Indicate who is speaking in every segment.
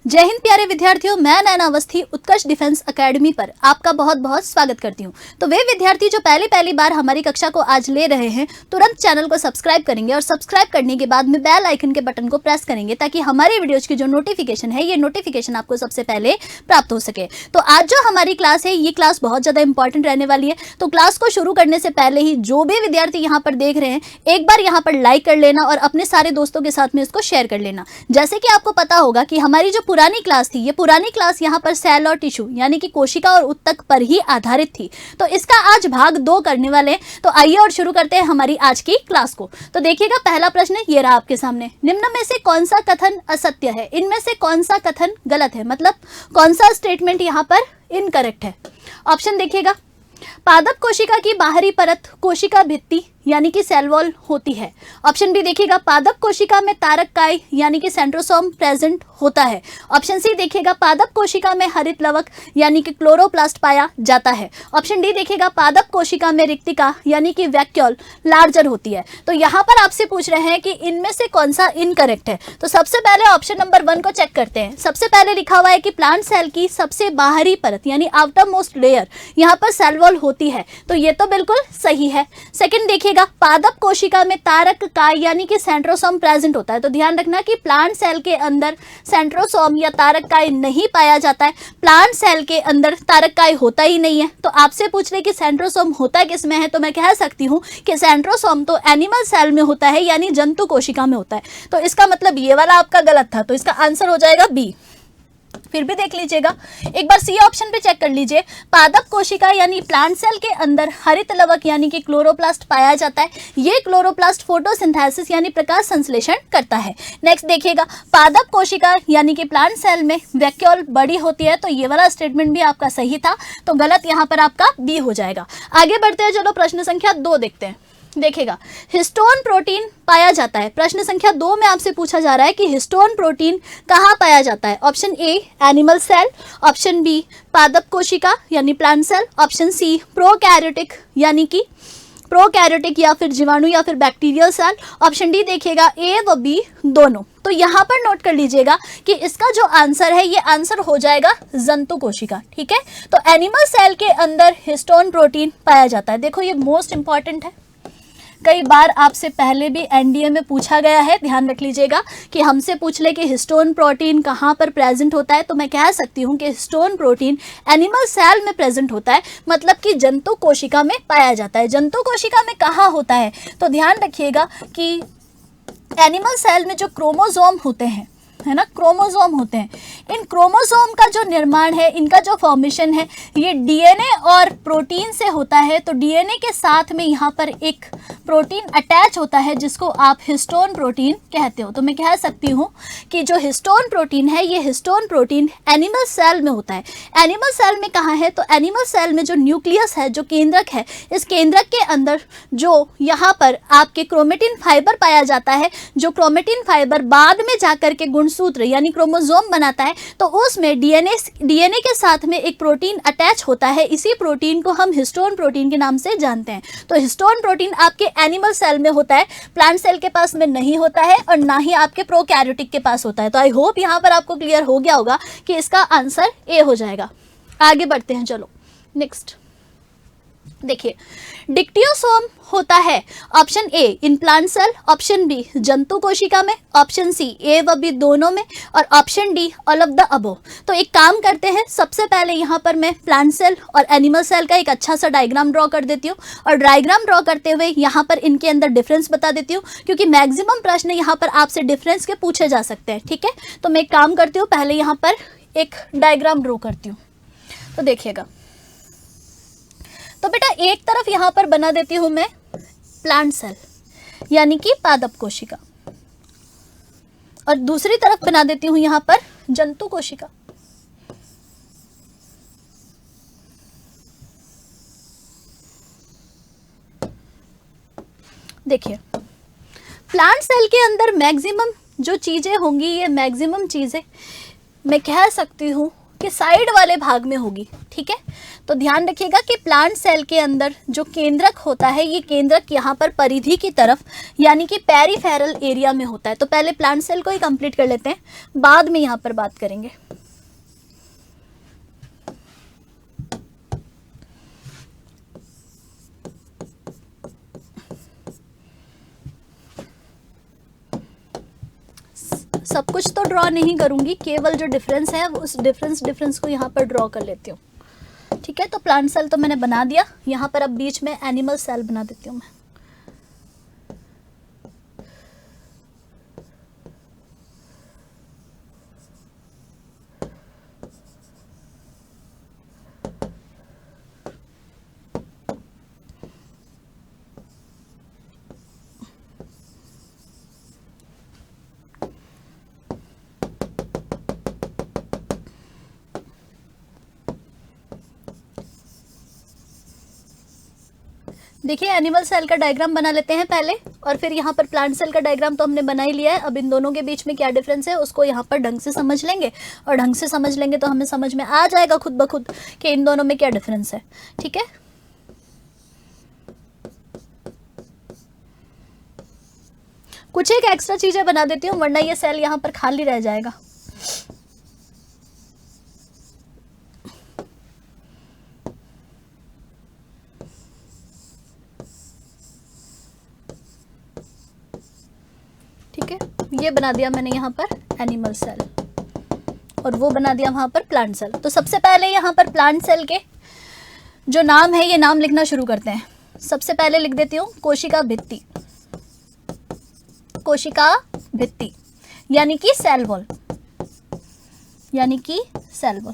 Speaker 1: जय हिंद प्यारे विद्यार्थियों, मैं नैना अवस्थी उत्कर्ष डिफेंस एकेडमी पर आपका बहुत बहुत स्वागत करती हूं। तो वे विद्यार्थी जो पहली बार हमारी कक्षा को आज ले रहे हैं, तुरंत चैनल को सब्सक्राइब करेंगे और सब्सक्राइब करने के बाद में बेल आइकन के बटन को प्रेस करेंगे ताकि हमारे वीडियोज की जो नोटिफिकेशन है, ये नोटिफिकेशन आपको सबसे पहले प्राप्त हो सके। तो आज जो हमारी क्लास है, ये क्लास बहुत ज़्यादा इंपॉर्टेंट रहने वाली है। तो क्लास को शुरू करने से पहले ही जो भी विद्यार्थी यहाँ पर देख रहे हैं, एक बार यहाँ पर लाइक कर लेना और अपने सारे दोस्तों के साथ में इसको शेयर कर लेना। जैसे कि आपको पता होगा कि हमारी जो पुरानी क्लास थी, ये पुरानी क्लास यहाँ पर सेल और टिश्यू यानी कि कोशिका और उत्तक पर ही आधारित थी। तो इसका आज भाग 2 करने वाले हैं। तो आइए और शुरू करते हैं हमारी आज की क्लास को। तो देखिएगा, पहला प्रश्न ये रहा आपके सामने। निम्न में से कौन सा कथन असत्य है? इनमें से कौन सा कथन गलत है, मतलब कौन सा स्टेटमेंट यहाँ पर इनकरेक्ट है? ऑप्शन देखिएगा, पादप कोशिका की बाहरी परत कोशिका भित्ति यानी कि सेल वॉल होती है। ऑप्शन बी देखिएगा, पादप कोशिका में तारक काय यानी कि सेंट्रोसोम प्रेजेंट होता है। ऑप्शन सी देखिएगा, पादप कोशिका में हरित लवक यानी कि क्लोरोप्लास्ट पाया जाता है। ऑप्शन डी देखिएगा, पादप कोशिका में रिक्तिका यानी कि वैक्यूल लार्जर होती है। तो यहाँ पर आपसे पूछ रहे हैं कि इनमें से कौन सा इनकरेक्ट है। तो सबसे पहले ऑप्शन नंबर 1 को चेक करते हैं। सबसे पहले लिखा हुआ है कि प्लांट सेल की सबसे बाहरी परत यानी आउटर मोस्ट लेयर यहाँ पर सेल वॉल होती है। तो ये तो बिल्कुल सही है। सेकंड देखिएगा, पादप कोशिका में तारक काय यानी कि सेंट्रोसोम प्रेजेंट होता है। तो ध्यान रखना कि प्लांट सेल के अंदर सेंट्रोसोम या तारक काय नहीं पाया जाता है। प्लांट सेल के अंदर तारक काय होता ही नहीं है। तो आपसे पूछ ले कि सेंट्रोसोम होता किस में है, तो मैं कह सकती हूँ कि सेंट्रोसोम तो एनिमल सेल में होता है यानी जंतु कोशिका में होता है। तो इसका मतलब ये वाला आपका गलत था। तो इसका आंसर हो जाएगा बी। फिर भी देख लीजिएगा, एक बार सी ऑप्शन पे चेक कर लीजिए। पादप कोशिका यानी प्लांट सेल के अंदर हरित लवक यानी कि क्लोरोप्लास्ट पाया जाता है। ये क्लोरोप्लास्ट फोटोसिंथेसिस यानी प्रकाश संश्लेषण करता है। नेक्स्ट देखिएगा, पादप कोशिका यानी कि प्लांट सेल में वैक्यूल बड़ी होती है। तो ये वाला स्टेटमेंट भी आपका सही था। तो गलत यहाँ पर आपका बी हो जाएगा। आगे बढ़ते हैं, चलो प्रश्न संख्या 2 देखते हैं। देखिएगा, हिस्टोन प्रोटीन पाया जाता है। प्रश्न संख्या 2 में आपसे पूछा जा रहा है कि हिस्टोन प्रोटीन कहाँ पाया जाता है। Option A animal cell, option B पादप कोशिका यानी plant cell, option C prokaryotic यानी कि प्रोकैरियोटिक या फिर जीवाणु या फिर बैक्टीरियल सेल, ऑप्शन डी देखिएगा ए व बी दोनों। तो यहाँ पर नोट कर लीजिएगा कि इसका जो आंसर है, ये आंसर हो जाएगा जंतु कोशिका। ठीक है, तो एनिमल सेल के अंदर हिस्टोन प्रोटीन पाया जाता है। देखो, ये मोस्ट इंपॉर्टेंट है। कई बार आपसे पहले भी एनडीए में पूछा गया है। ध्यान रख लीजिएगा कि हमसे पूछ ले कि हिस्टोन प्रोटीन कहाँ पर प्रेजेंट होता है, तो मैं कह सकती हूँ कि हिस्टोन प्रोटीन एनिमल सेल में प्रेजेंट होता है, मतलब कि जंतु कोशिका में पाया जाता है। जंतु कोशिका में कहाँ होता है, तो ध्यान रखिएगा कि एनिमल सेल में जो क्रोमोसोम होते हैं, है ना, क्रोमोसोम होते हैं। इन क्रोमोसोम का जो निर्माण है, इनका जो फॉर्मेशन है, ये डीएनए और प्रोटीन से होता है। तो डीएनए के साथ में यहाँ पर एक प्रोटीन अटैच होता है जिसको आप हिस्टोन प्रोटीन कहते हो। तो मैं कह सकती हूँ कि जो हिस्टोन प्रोटीन है, ये हिस्टोन प्रोटीन एनिमल सेल में होता है। एनिमल सेल में कहाँ है, तो एनिमल सेल में जो न्यूक्लियस है, जो केंद्रक है, इस केंद्रक के अंदर जो यहाँ पर आपके क्रोमेटिन फाइबर पाया जाता है, जो क्रोमेटिन फाइबर बाद में जाकर के गुणसूत्र यानी क्रोमोसोम बनाता है। तो उसमें डीएनए के साथ में एक प्रोटीन अटैच होता है। इसी प्रोटीन को हम हिस्टोन प्रोटीन के नाम से जानते हैं। तो हिस्टोन प्रोटीन आपके एनिमल सेल में होता है, प्लांट सेल के पास में नहीं होता है और ना ही आपके प्रोकैरियोटिक के पास होता है। तो आई होप यहाँ पर आपको क्लियर हो गया होगा कि इसका आंसर ए हो जाएगा। आगे बढ़ते हैं, चलो नेक्स्ट देखिए, डिक्टियोसोम होता है option A in plant cell, option B जंतु कोशिका में, ऑप्शन सी ए व बी दोनों में, और option D all of the above. तो एक काम करते हैं, सबसे पहले यहाँ पर मैं प्लांट सेल और एनिमल सेल का एक अच्छा सा डायग्राम ड्रॉ कर देती हूँ और डायग्राम ड्रॉ करते हुए यहाँ पर इनके अंदर डिफरेंस बता देती हूँ, क्योंकि मैक्सिमम प्रश्न यहाँ पर आपसे डिफरेंस के पूछे जा सकते हैं। ठीक है, तो मैं एक काम करती हूँ, पहले यहाँ पर एक डायग्राम ड्रॉ करती हूँ। तो देखिएगा, तो बेटा एक तरफ यहाँ पर बना देती हूँ मैं प्लांट सेल यानी कि पादप कोशिका, और दूसरी तरफ बना देती हूँ यहाँ पर जंतु कोशिका। देखिए, प्लांट सेल के अंदर मैक्सिमम जो चीजें होंगी, ये मैक्सिमम चीजें मैं कह सकती हूँ के साइड वाले भाग में होगी। ठीक है, तो ध्यान रखिएगा कि प्लांट सेल के अंदर जो केंद्रक होता है, ये केंद्रक यहाँ पर परिधि की तरफ यानी कि पेरिफेरल एरिया में होता है। तो पहले प्लांट सेल को ही कंप्लीट कर लेते हैं, बाद में यहाँ पर बात करेंगे। सब कुछ तो ड्रॉ नहीं करूंगी, केवल जो डिफरेंस है उस डिफरेंस को यहाँ पर ड्रॉ कर लेती हूँ। ठीक है, तो प्लांट सेल तो मैंने बना दिया, यहाँ पर अब बीच में एनिमल सेल बना देती हूँ मैं। देखिए, एनिमल सेल का डायग्राम बना लेते हैं पहले, और फिर यहाँ पर प्लांट सेल का डायग्राम तो हमने बना ही लिया है। अब इन दोनों के बीच में क्या डिफरेंस है उसको यहाँ पर ढंग से समझ लेंगे, और ढंग से समझ लेंगे तो हमें समझ में आ जाएगा खुद ब खुद कि इन दोनों में क्या डिफरेंस है। ठीक है, कुछ एक एक्स्ट्रा चीजें बना देती हूँ, वरना ये सेल यहाँ पर खाली रह जाएगा। ठीक है, ये बना दिया मैंने यहाँ पर एनिमल सेल, और वो बना दिया वहां पर प्लांट सेल। तो सबसे पहले यहाँ पर प्लांट सेल के जो नाम है, ये नाम लिखना शुरू करते हैं। सबसे पहले लिख देती हूँ कोशिका भित्ति, कोशिका भित्ति यानी कि सेल वॉल, यानी कि सेल वॉल।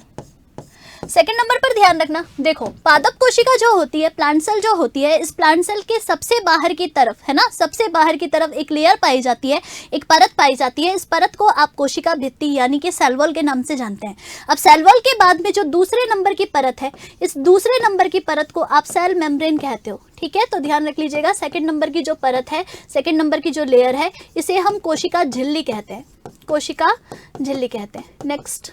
Speaker 1: सेकंड नंबर पर ध्यान रखना, देखो पादप कोशिका जो होती है, प्लांट सेल जो होती है, इस प्लांट सेल के सबसे बाहर की तरफ है ना, सबसे बाहर की तरफ एक लेयर पाई जाती है, एक परत पाई जाती है। इस परत को आप कोशिका भित्ति यानी कि सेल वॉल के नाम से जानते हैं। अब सेल वॉल के बाद में जो दूसरे नंबर की परत है, इस दूसरे नंबर की परत को आप सेल मेम्ब्रेन कहते हो। ठीक है, तो ध्यान रख लीजिएगा, सेकंड नंबर की जो परत है, सेकंड नंबर की जो लेयर है, इसे हम कोशिका झिल्ली कहते हैं, कोशिका झिल्ली कहते हैं। नेक्स्ट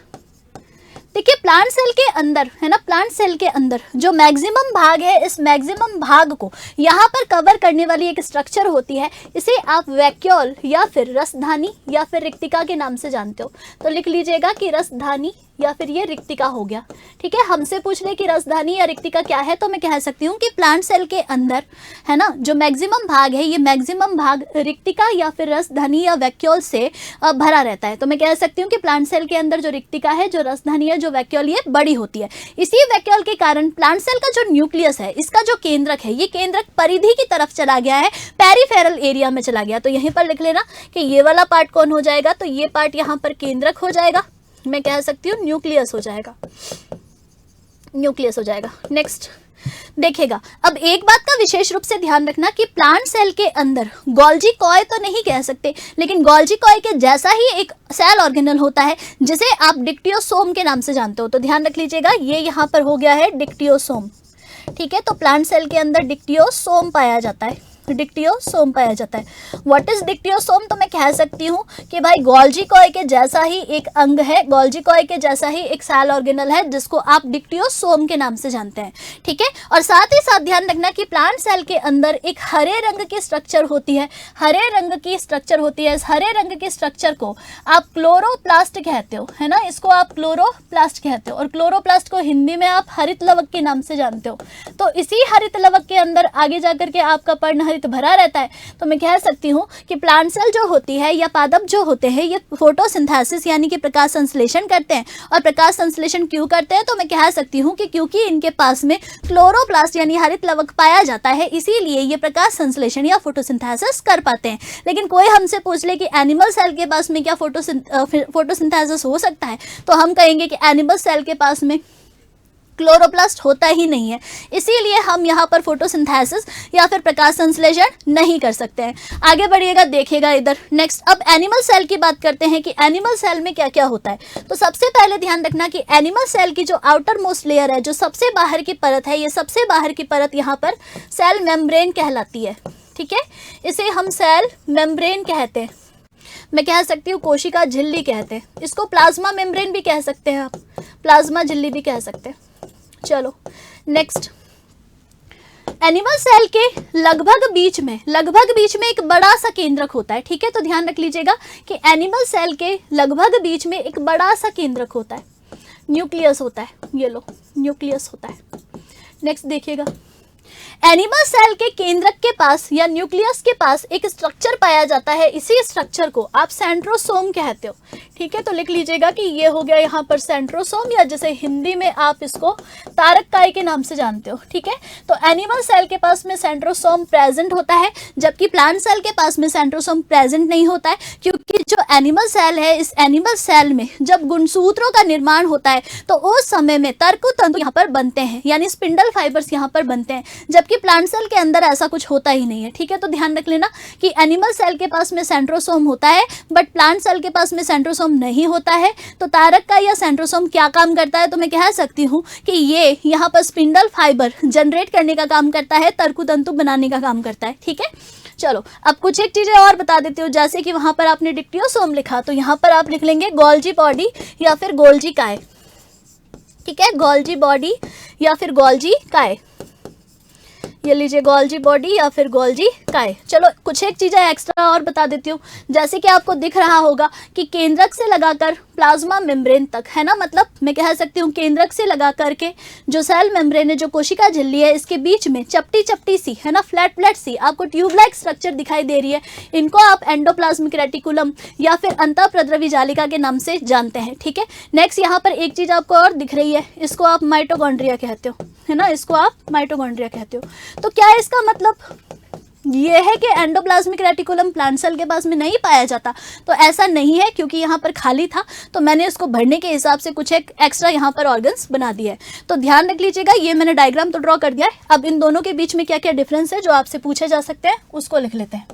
Speaker 1: देखिए, प्लांट सेल के अंदर है ना, प्लांट सेल के अंदर जो मैक्सिमम भाग है, इस मैक्सिमम भाग को यहाँ पर कवर करने वाली एक स्ट्रक्चर होती है, इसे आप वैक्यूल या फिर रसधानी या फिर रिक्तिका के नाम से जानते हो। तो लिख लीजिएगा कि रसधानी या फिर ये रिक्तिका हो गया। ठीक है, हमसे पूछ ले कि रसधानी या रिक्तिका क्या है, तो मैं कह सकती हूँ कि प्लांट सेल के अंदर है ना, जो मैक्सिमम भाग है, ये मैक्सिमम भाग रिक्तिका या फिर रसधानी या वैक्यूल से भरा रहता है। तो मैं कह सकती हूँ कि प्लांट सेल के अंदर जो रिक्तिका है, जो रसधानी है, जो वैक्यूल, ये बड़ी होती है। इसी वैक्यूल के कारण प्लांट सेल का जो न्यूक्लियस है, इसका जो केंद्रक है, ये केंद्रक परिधि की तरफ चला गया है, पेरिफेरल एरिया में चला गया। तो यहीं पर लिख लेना कि ये वाला पार्ट कौन हो जाएगा, तो ये पार्ट यहाँ पर केंद्रक हो जाएगा, मैं कह सकती हूँ न्यूक्लियस हो जाएगा, न्यूक्लियस हो जाएगा। नेक्स्ट देखिएगा, अब एक बात का विशेष रूप से ध्यान रखना कि प्लांट सेल के अंदर गोल्जी कॉय तो नहीं कह सकते, लेकिन गोल्जी कॉय के जैसा ही एक सेल ऑर्गेनल होता है जिसे आप डिक्टियोसोम के नाम से जानते हो। तो ध्यान रख लीजिएगा, ये यहाँ पर हो गया है डिक्टियोसोम। ठीक है, तो प्लांट सेल के अंदर डिक्टियोसोम पाया जाता है, डिक्टियोसोम पाया जाता है। व्हाट इज डिक्टियोसोम, तो मैं कह सकती हूँ कि भाई गोल्जी कॉय के जैसा ही एक अंग है, गोल्जी कॉय के जैसा ही एक सेल ऑर्गेनल है जिसको आप डिक्टियोसोम के नाम से जानते हैं। ठीक है, और साथ ही साथ ध्यान रखना कि प्लांट सेल के अंदर एक हरे रंग की स्ट्रक्चर होती है, हरे रंग की स्ट्रक्चर होती है। इस हरे रंग की स्ट्रक्चर को आप क्लोरोप्लास्ट कहते हो, है ना, इसको आप क्लोरोप्लास्ट कहते हो, और क्लोरोप्लास्ट को हिंदी में आप हरित लवक के नाम से जानते हो। तो इसी हरित लवक के अंदर आगे जाकर के आपका पर्ण हरित भरा रहता है। तो मैं कह सकती हूँ कि प्लांट सेल जो होती है या पादप जो होते हैं, ये फोटोसिंथेसिस यानी कि प्रकाश संश्लेषण करते हैं। और प्रकाश संश्लेषण क्यों करते हैं, तो मैं कह सकती हूँ कि क्योंकि इनके पास में क्लोरोप्लास्ट यानी हरित लवक पाया जाता है, इसीलिए ये प्रकाश संश्लेषण या फोटोसिंथेसिस कर पाते हैं। लेकिन कोई हमसे पूछ ले कि एनिमल सेल के पास में क्या फोटोसिंथेसिस हो सकता है, तो हम कहेंगे कि एनिमल सेल के पास में क्लोरोप्लास्ट होता ही नहीं है, इसीलिए हम यहाँ पर फोटोसिंथेसिस या फिर प्रकाश संश्लेषण नहीं कर सकते हैं। आगे बढ़िएगा, देखिएगा इधर। नेक्स्ट, अब एनिमल सेल की बात करते हैं कि एनिमल सेल में क्या क्या होता है। तो सबसे पहले ध्यान रखना कि एनिमल सेल की जो आउटर मोस्ट लेयर है, जो सबसे बाहर की परत है, ये सबसे बाहर की परत यहाँ पर सेल मेम्ब्रेन कहलाती है। ठीक है, इसे हम सेल मेम्ब्रेन कहते हैं। मैं कह सकती हूँ कोशिका झिल्ली कहते हैं इसको, प्लाज्मा मेम्ब्रेन भी कह सकते हैं आप, प्लाज्मा झिल्ली भी कह सकते हैं। चलो नेक्स्ट, एनिमल सेल के लगभग बीच में एक बड़ा सा केंद्रक होता है। ठीक है, तो ध्यान रख लीजिएगा कि एनिमल सेल के लगभग बीच में एक बड़ा सा केंद्रक होता है, न्यूक्लियस होता है, ये लो न्यूक्लियस होता है। नेक्स्ट देखिएगा, एनिमल सेल के केंद्रक के पास या न्यूक्लियस के पास एक स्ट्रक्चर पाया जाता है, इसी स्ट्रक्चर को आप सेंट्रोसोम कहते हो। ठीक है, तो लिख लीजिएगा कि ये हो गया यहाँ पर सेंट्रोसोम, या जैसे हिंदी में आप इसको तारककाई के नाम से जानते हो। ठीक है, तो एनिमल सेल के पास में सेंट्रोसोम प्रेजेंट होता है, जबकि प्लांट सेल के पास में सेंट्रोसोम प्रेजेंट नहीं होता है, क्योंकि जो एनिमल सेल है, इस एनिमल सेल में जब गुणसूत्रों का निर्माण होता है तो उस समय में तर्कतंतु यहाँ पर बनते हैं, यानी स्पिंडल फाइबर्स यहाँ पर बनते हैं, जबकि प्लांट सेल के अंदर ऐसा कुछ होता ही नहीं है। ठीक है, तो ध्यान रख लेना कि एनिमल सेल के पास में सेंट्रोसोम होता है, बट प्लांट सेल के पास में सेंट्रोसोम नहीं होता है। तो तारक का या सेंट्रोसोम क्या काम करता है, तो मैं कह सकती हूँ कि ये यहाँ पर स्पिंडल फाइबर जनरेट करने का काम करता है, तर्कतंतु बनाने का काम करता है। ठीक है, चलो अब कुछ एक चीजें और बता देती हूँ, जैसे कि वहां पर आपने डिक्टियोसोम लिखा, तो यहाँ पर आप लिख लेंगे गोल्जी बॉडी या फिर गोल्जी काय। ठीक है, गोल्जी बॉडी या फिर गोल्जी काय, ये लीजिए गोल्जी बॉडी या फिर गोल्जी काय। चलो कुछ एक चीज़ें एक्स्ट्रा और बता देती हूँ, जैसे कि आपको दिख रहा होगा कि केंद्रक से लगाकर प्लाज्मा मेम्ब्रेन तक, है ना, मतलब मैं कह सकती हूँ केंद्रक से लगा करके जो सेल मेम्ब्रेन है, जो कोशिका झिल्ली है, इसके बीच में चपटी चपटी सी, है ना, फ्लैट फ्लैट सी आपको ट्यूब लाइक स्ट्रक्चर दिखाई दे रही है। इनको आप एंडोप्लाज्मिक रेटिकुलम या फिर अंतःप्रद्रवी जालिका के नाम से जानते हैं। ठीक है, नेक्स्ट यहाँ पर एक चीज़ आपको और दिख रही है, इसको आप माइटोकॉन्ड्रिया कहते हो, है ना, इसको आप माइटोकॉन्ड्रिया कहते हो। तो क्या है इसका मतलब, ये है कि एंडोप्लाज्मिक रेटिकुलम प्लांट सेल के पास में नहीं पाया जाता, तो ऐसा नहीं है, क्योंकि यहाँ पर खाली था तो मैंने इसको भरने के हिसाब से कुछ एक एक्स्ट्रा यहाँ पर ऑर्गन्स बना दिया है। तो ध्यान रख लीजिएगा, ये मैंने डायग्राम तो ड्रॉ कर दिया है। अब इन दोनों के बीच में क्या क्या डिफरेंस है जो आपसे पूछे जा सकते हैं, उसको लिख लेते हैं,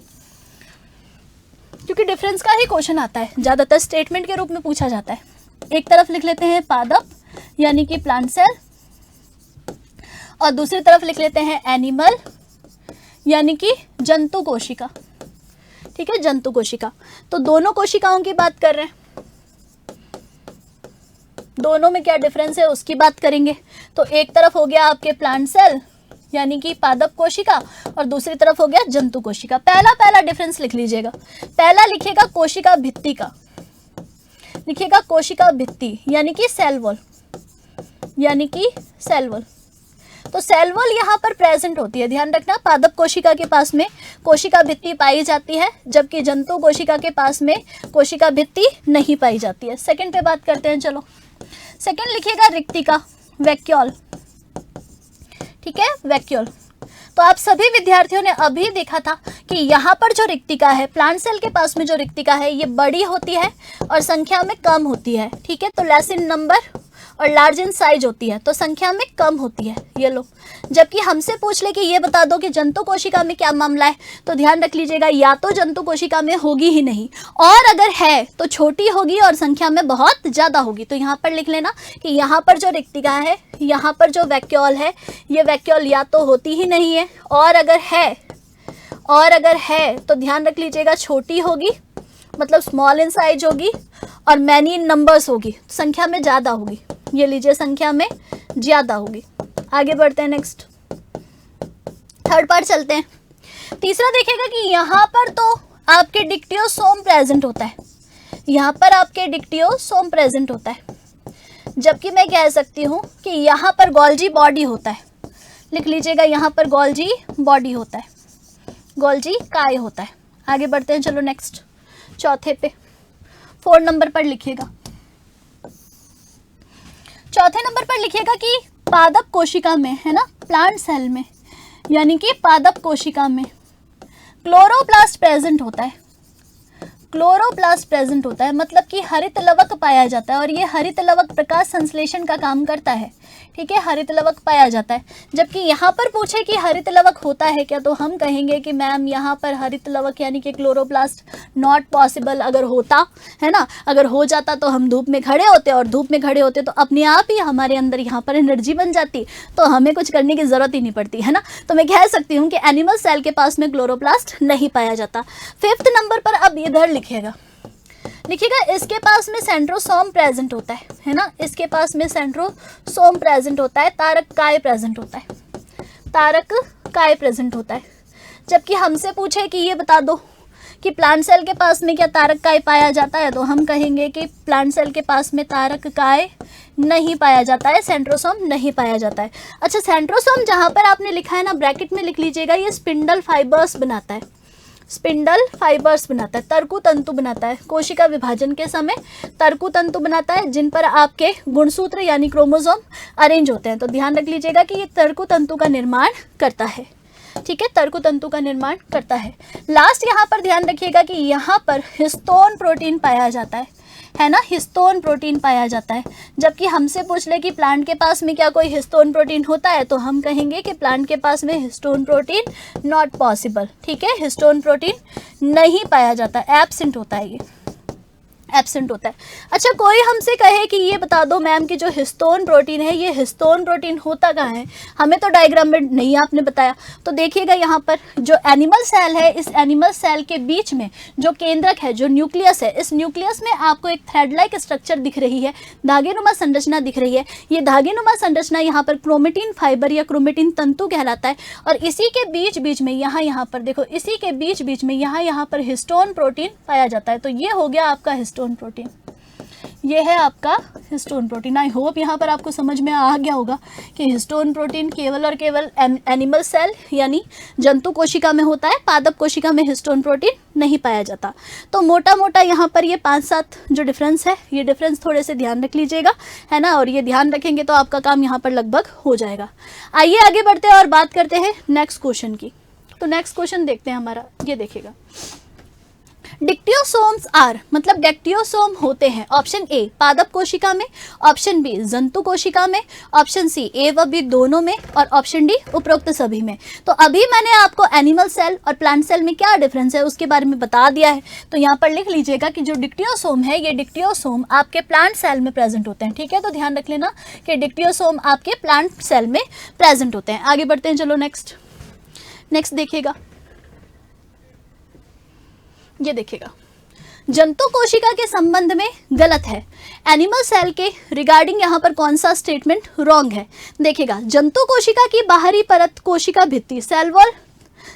Speaker 1: क्योंकि डिफरेंस का ही क्वेश्चन आता है, ज़्यादातर स्टेटमेंट के रूप में पूछा जाता है। एक तरफ लिख लेते हैं पादप यानी कि प्लांट सेल, और दूसरी तरफ लिख लेते हैं एनिमल यानी कि जंतु कोशिका। ठीक है, जंतु कोशिका। तो दोनों कोशिकाओं की बात कर रहे हैं, दोनों में क्या डिफरेंस है उसकी बात करेंगे। तो एक तरफ हो गया आपके प्लांट सेल यानी कि पादप कोशिका, और दूसरी तरफ हो गया जंतु कोशिका। पहला डिफरेंस लिख लीजिएगा, पहला लिखिएगा कोशिका भित्ति का, लिखिएगा कोशिका भित्ति यानी कि सेल वॉल, यानी कि सेल वॉल। तो सेल वॉल यहाँ पर प्रेजेंट होती है, ध्यान रखना, पादप कोशिका के पास में कोशिका भित्ति पाई जाती है, जबकि जंतु कोशिका के पास में कोशिका भित्ति नहीं पाई जाती है। सेकंड पे बात करते हैं, चलो सेकंड लिखिएगा रिक्तिका, वैक्यूल। ठीक है, वैक्यूल। तो आप सभी विद्यार्थियों ने अभी देखा था कि यहाँ पर जो रिक्तिका है, प्लांट सेल के पास में जो रिक्तिका है, ये बड़ी होती है और संख्या में कम होती है। ठीक है, तो लेस इन नंबर और लार्ज इन साइज होती है, तो संख्या में कम होती है, ये लो। जबकि हमसे पूछ ले कि ये बता दो कि जंतु कोशिका में क्या मामला है, तो ध्यान रख लीजिएगा, या तो जंतु कोशिका में होगी ही नहीं, और अगर है तो छोटी होगी और संख्या में बहुत ज़्यादा होगी। तो यहाँ पर लिख लेना कि यहाँ पर जो रिक्तिका है, यहाँ पर जो वैक्यूल है, ये वैक्यूल या तो होती ही नहीं है, और अगर है तो ध्यान रख लीजिएगा छोटी होगी, मतलब स्मॉल इन साइज होगी, और मैनी इन नंबर्स होगी, संख्या में ज़्यादा होगी। ये लीजिए, संख्या में ज़्यादा होगी। आगे बढ़ते हैं, नेक्स्ट थर्ड पार्ट चलते हैं। तीसरा देखिएगा कि यहाँ पर तो आपके डिक्टियोसोम प्रेजेंट होता है, यहाँ पर आपके डिक्टियोसोम प्रेजेंट होता है, जबकि मैं कह सकती हूँ कि यहाँ पर गोल्जी बॉडी होता है। लिख लीजिएगा, यहाँ पर गोल्जी बॉडी होता है, गोल्जी काय होता है। आगे बढ़ते हैं, चलो नेक्स्ट चौथे पे, 4 नंबर पर लिखिएगा। चौथे नंबर पर लिखिएगा कि पादप कोशिका में, है ना, प्लांट सेल में यानी कि पादप कोशिका में क्लोरोप्लास्ट प्रेजेंट होता है, क्लोरोप्लास्ट प्रेजेंट होता है, मतलब कि हरित लवक पाया जाता है, और ये हरित लवक प्रकाश संश्लेषण का काम करता है। ठीक है, हरित लवक पाया जाता है। जबकि यहाँ पर पूछे कि हरित लवक होता है क्या, तो हम कहेंगे कि मैम यहाँ पर हरित लवक यानी कि क्लोरोप्लास्ट नॉट पॉसिबल। अगर होता, है ना, अगर हो जाता तो हम धूप में खड़े होते, और धूप में खड़े होते तो अपने आप ही हमारे अंदर यहाँ पर एनर्जी बन जाती, तो हमें कुछ करने की ज़रूरत ही नहीं पड़ती, है ना। तो मैं कह सकती हूँ कि एनिमल सेल के पास में क्लोरोप्लास्ट नहीं पाया जाता। 5th नंबर पर अब इधर लिखिएगा, देखिएगा इसके पास में सेंट्रोसोम प्रेजेंट होता है ना, इसके पास में सेंट्रोसोम प्रेजेंट होता है, तारक काय प्रेजेंट होता है, तारक काय प्रेजेंट होता है। जबकि हमसे पूछे कि ये बता दो कि प्लांट सेल के पास में क्या तारक काय पाया जाता है, तो हम कहेंगे कि प्लांट सेल के पास में तारक काय नहीं पाया जाता है, सेंट्रोसोम नहीं पाया जाता है। अच्छा, सेंट्रोसोम जहाँ पर आपने लिखा है ना, ब्रैकेट में लिख लीजिएगा, ये स्पिंडल फाइबर्स बनाता है, स्पिंडल फाइबर्स बनाता है, तर्कु तंतु बनाता है। कोशिका विभाजन के समय तर्कु तंतु बनाता है जिन पर आपके गुणसूत्र यानी क्रोमोसोम अरेंज होते हैं। तो ध्यान रख लीजिएगा कि ये तर्कु तंतु का निर्माण करता है, ठीक है, तर्कु तंतु का निर्माण करता है। लास्ट यहाँ पर ध्यान रखिएगा कि यहाँ पर हिस्टोन प्रोटीन पाया जाता है ना, हिस्टोन प्रोटीन पाया जाता है। जबकि हमसे पूछ ले कि प्लांट के पास में क्या कोई हिस्टोन प्रोटीन होता है, तो हम कहेंगे कि प्लांट के पास में हिस्टोन प्रोटीन नॉट पॉसिबल, ठीक है, हिस्टोन प्रोटीन नहीं पाया जाता, एब्सेंट होता है, ये एब्सेंट होता है। अच्छा, कोई हमसे कहे कि ये बता दो मैम कि जो हिस्टोन प्रोटीन है, ये हिस्टोन प्रोटीन होता कहाँ है, हमें तो डायग्राम में नहीं आपने बताया। तो देखिएगा यहाँ पर जो एनिमल सेल है, इस एनिमल सेल के बीच में जो केंद्रक है, जो न्यूक्लियस है, इस न्यूक्लियस में आपको एक थ्रेड लाइक स्ट्रक्चर दिख रही है, धागेनुमा संरचना दिख रही है। ये धागेनुमा संरचना यहाँ पर क्रोमेटिन फाइबर या क्रोमेटिन तंतु कहलाता है। और इसी के बीच बीच में यहाँ पर देखो, इसी के बीच बीच में यहाँ पर हिस्टोन प्रोटीन पाया जाता है। तो ये हो गया आपका हिस्टोन प्रोटीन, ये है आपका हिस्टोन प्रोटीन। आई होप यहाँ पर आपको समझ में आ गया होगा कि हिस्टोन प्रोटीन केवल और केवल एनिमल सेल यानी जंतु कोशिका में होता है, पादप कोशिका में हिस्टोन प्रोटीन नहीं पाया जाता। तो मोटा मोटा यहाँ पर ये 5-7 जो डिफरेंस है, ये डिफरेंस थोड़े से ध्यान रख लीजिएगा, है ना, और ये ध्यान रखेंगे तो आपका काम यहाँ पर लगभग हो जाएगा। आइए आगे बढ़ते हैं और बात करते हैं नेक्स्ट क्वेश्चन की। तो नेक्स्ट क्वेश्चन देखते हैं हमारा, ये देखिएगा, डिक्टियोसोम्स आर, मतलब डिक्टियोसोम होते हैं, ऑप्शन ए पादप कोशिका में, ऑप्शन बी जंतु कोशिका में, ऑप्शन सी ए व बी दोनों में, और ऑप्शन डी उपरोक्त सभी में। तो अभी मैंने आपको एनिमल सेल और प्लांट सेल में क्या डिफरेंस है उसके बारे में बता दिया है। तो यहाँ पर लिख लीजिएगा कि जो डिक्टियोसोम है, ये डिक्टियोसोम आपके प्लांट सेल में प्रेजेंट होते हैं, ठीक है। तो ध्यान रख लेना कि डिक्टियोसोम आपके प्लांट सेल में प्रेजेंट होते हैं। आगे बढ़ते हैं, चलो नेक्स्ट देखिएगा, ये देखिएगा, जंतु कोशिका के संबंध में गलत है, एनिमल सेल के रिगार्डिंग यहाँ पर कौन सा स्टेटमेंट रॉन्ग है। देखिएगा, जंतु कोशिका की बाहरी परत कोशिका भित्ति,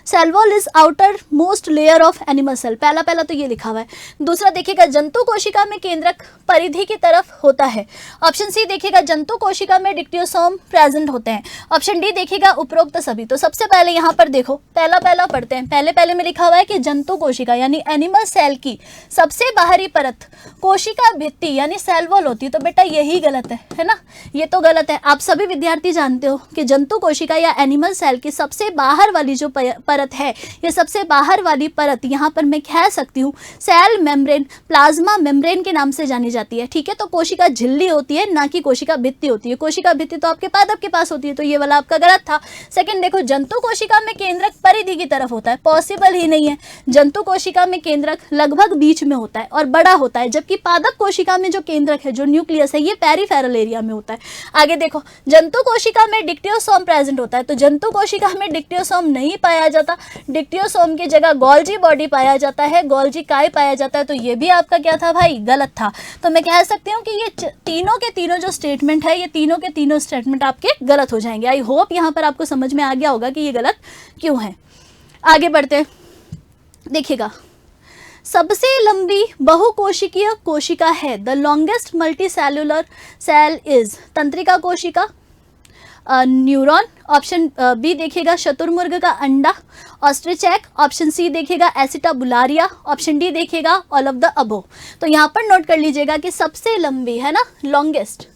Speaker 1: cell wall is outermost layer of animal cell, पहला तो ये लिखा हुआ है। दूसरा देखिएगा, जंतु कोशिका में केंद्रक परिधि की तरफ होता है। ऑप्शन सी देखिएगा, जंतु कोशिका में डिक्टियोसोम प्रेजेंट होते हैं। ऑप्शन डी देखिएगा, उपरोक्त सभी। तो सबसे पहले यहाँ पर देखो, पहला पढ़ते हैं। पहले में लिखा हुआ है कि जंतु कोशिका यानी एनिमल सेल की सबसे बाहरी परत कोशिका भित्ति यानी सेल वॉल होती है। तो बेटा यही गलत है ना, ये तो गलत है। आप सभी विद्यार्थी जानते हो कि जंतु कोशिका या एनिमल सेल की सबसे बाहर वाली जो परत है, ये सबसे बाहर वाली परत यहाँ पर मैं कह सकती हूँ सेल मेम्ब्रेन, प्लाज्मा मेम्ब्रेन के नाम से जानी जाती है, ठीक है। तो कोशिका झिल्ली होती है, ना कि कोशिका भित्ति होती है। कोशिका भित्ति तो आपके पादप के पास होती है, तो ये वाला आपका गलत था। सेकंड देखो, जंतु कोशिका में केंद्रक परिधि की तरफ होता है, पॉसिबल ही नहीं है। जंतु कोशिका में केंद्रक लगभग बीच में होता है और बड़ा होता है, जबकि पादप कोशिका में जो केंद्रक है, जो न्यूक्लियस है, ये पेरिफेरल एरिया में होता है। आगे देखो, जंतु कोशिका में डिक्टियोसोम प्रेजेंट होता है, तो जंतु कोशिका में डिक्टियोसोम नहीं पाया जाता। डिक्टियोसोम की जगह गोल्जी बॉडी पाया जाता है, गोल्जी काय पाया जाता है। तो ये भी आपका क्या था भाई, गलत था। तो मैं कह सकती हूँ कि ये तीनों के तीनों जो स्टेटमेंट है, ये तीनों के तीनों स्टेटमेंट आपके गलत हो जाएंगे। आई होप यहाँ पर आपको समझ में आ गया होगा कि ये गलत क्यों है। आगे बढ़ते हैं, देखिएगा, सबसे लंबी बहुकोशिकीय कोशिका है, the longest multicellular cell is तंत्रिका कोशिका, न्यूरॉन। ऑप्शन बी देखिएगा, शतुरमुर्ग का अंडा, ऑस्ट्रिचैक। ऑप्शन सी देखिएगा, एसिटाबुलारिया। ऑप्शन डी देखिएगा, ऑल ऑफ द अबो। तो यहाँ पर नोट कर लीजिएगा कि सबसे लंबी है ना, लॉन्गेस्ट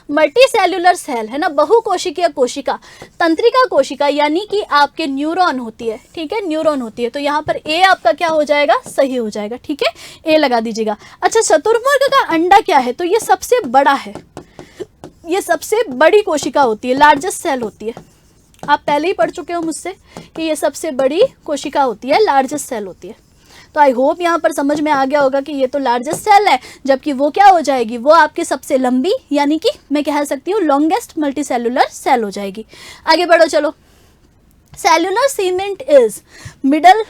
Speaker 1: मल्टी सेल्यूलर सेल है ना, बहुकोशिकीय कोशिका, तंत्रिका कोशिका यानी कि आपके न्यूरॉन होती है, ठीक है, न्यूरॉन होती है। तो यहाँ पर ए आपका क्या हो जाएगा, सही हो जाएगा, ठीक है, ए लगा दीजिएगा। अच्छा, शतुरमुर्ग का अंडा क्या है, तो ये सबसे बड़ा है, ये सबसे बड़ी कोशिका होती है, लार्जेस्ट सेल होती है। आप पहले ही पढ़ चुके हो मुझसे कि ये सबसे बड़ी कोशिका होती है, लार्जेस्ट सेल होती है। तो आई होप यहाँ पर समझ में आ गया होगा कि ये तो लार्जेस्ट सेल है, जबकि वो क्या हो जाएगी, वो आपकी सबसे लंबी यानी कि मैं कह सकती हूँ लॉन्गेस्ट मल्टी सेलुलर सेल हो जाएगी। आगे बढ़ो, चलो, cellular cement is middle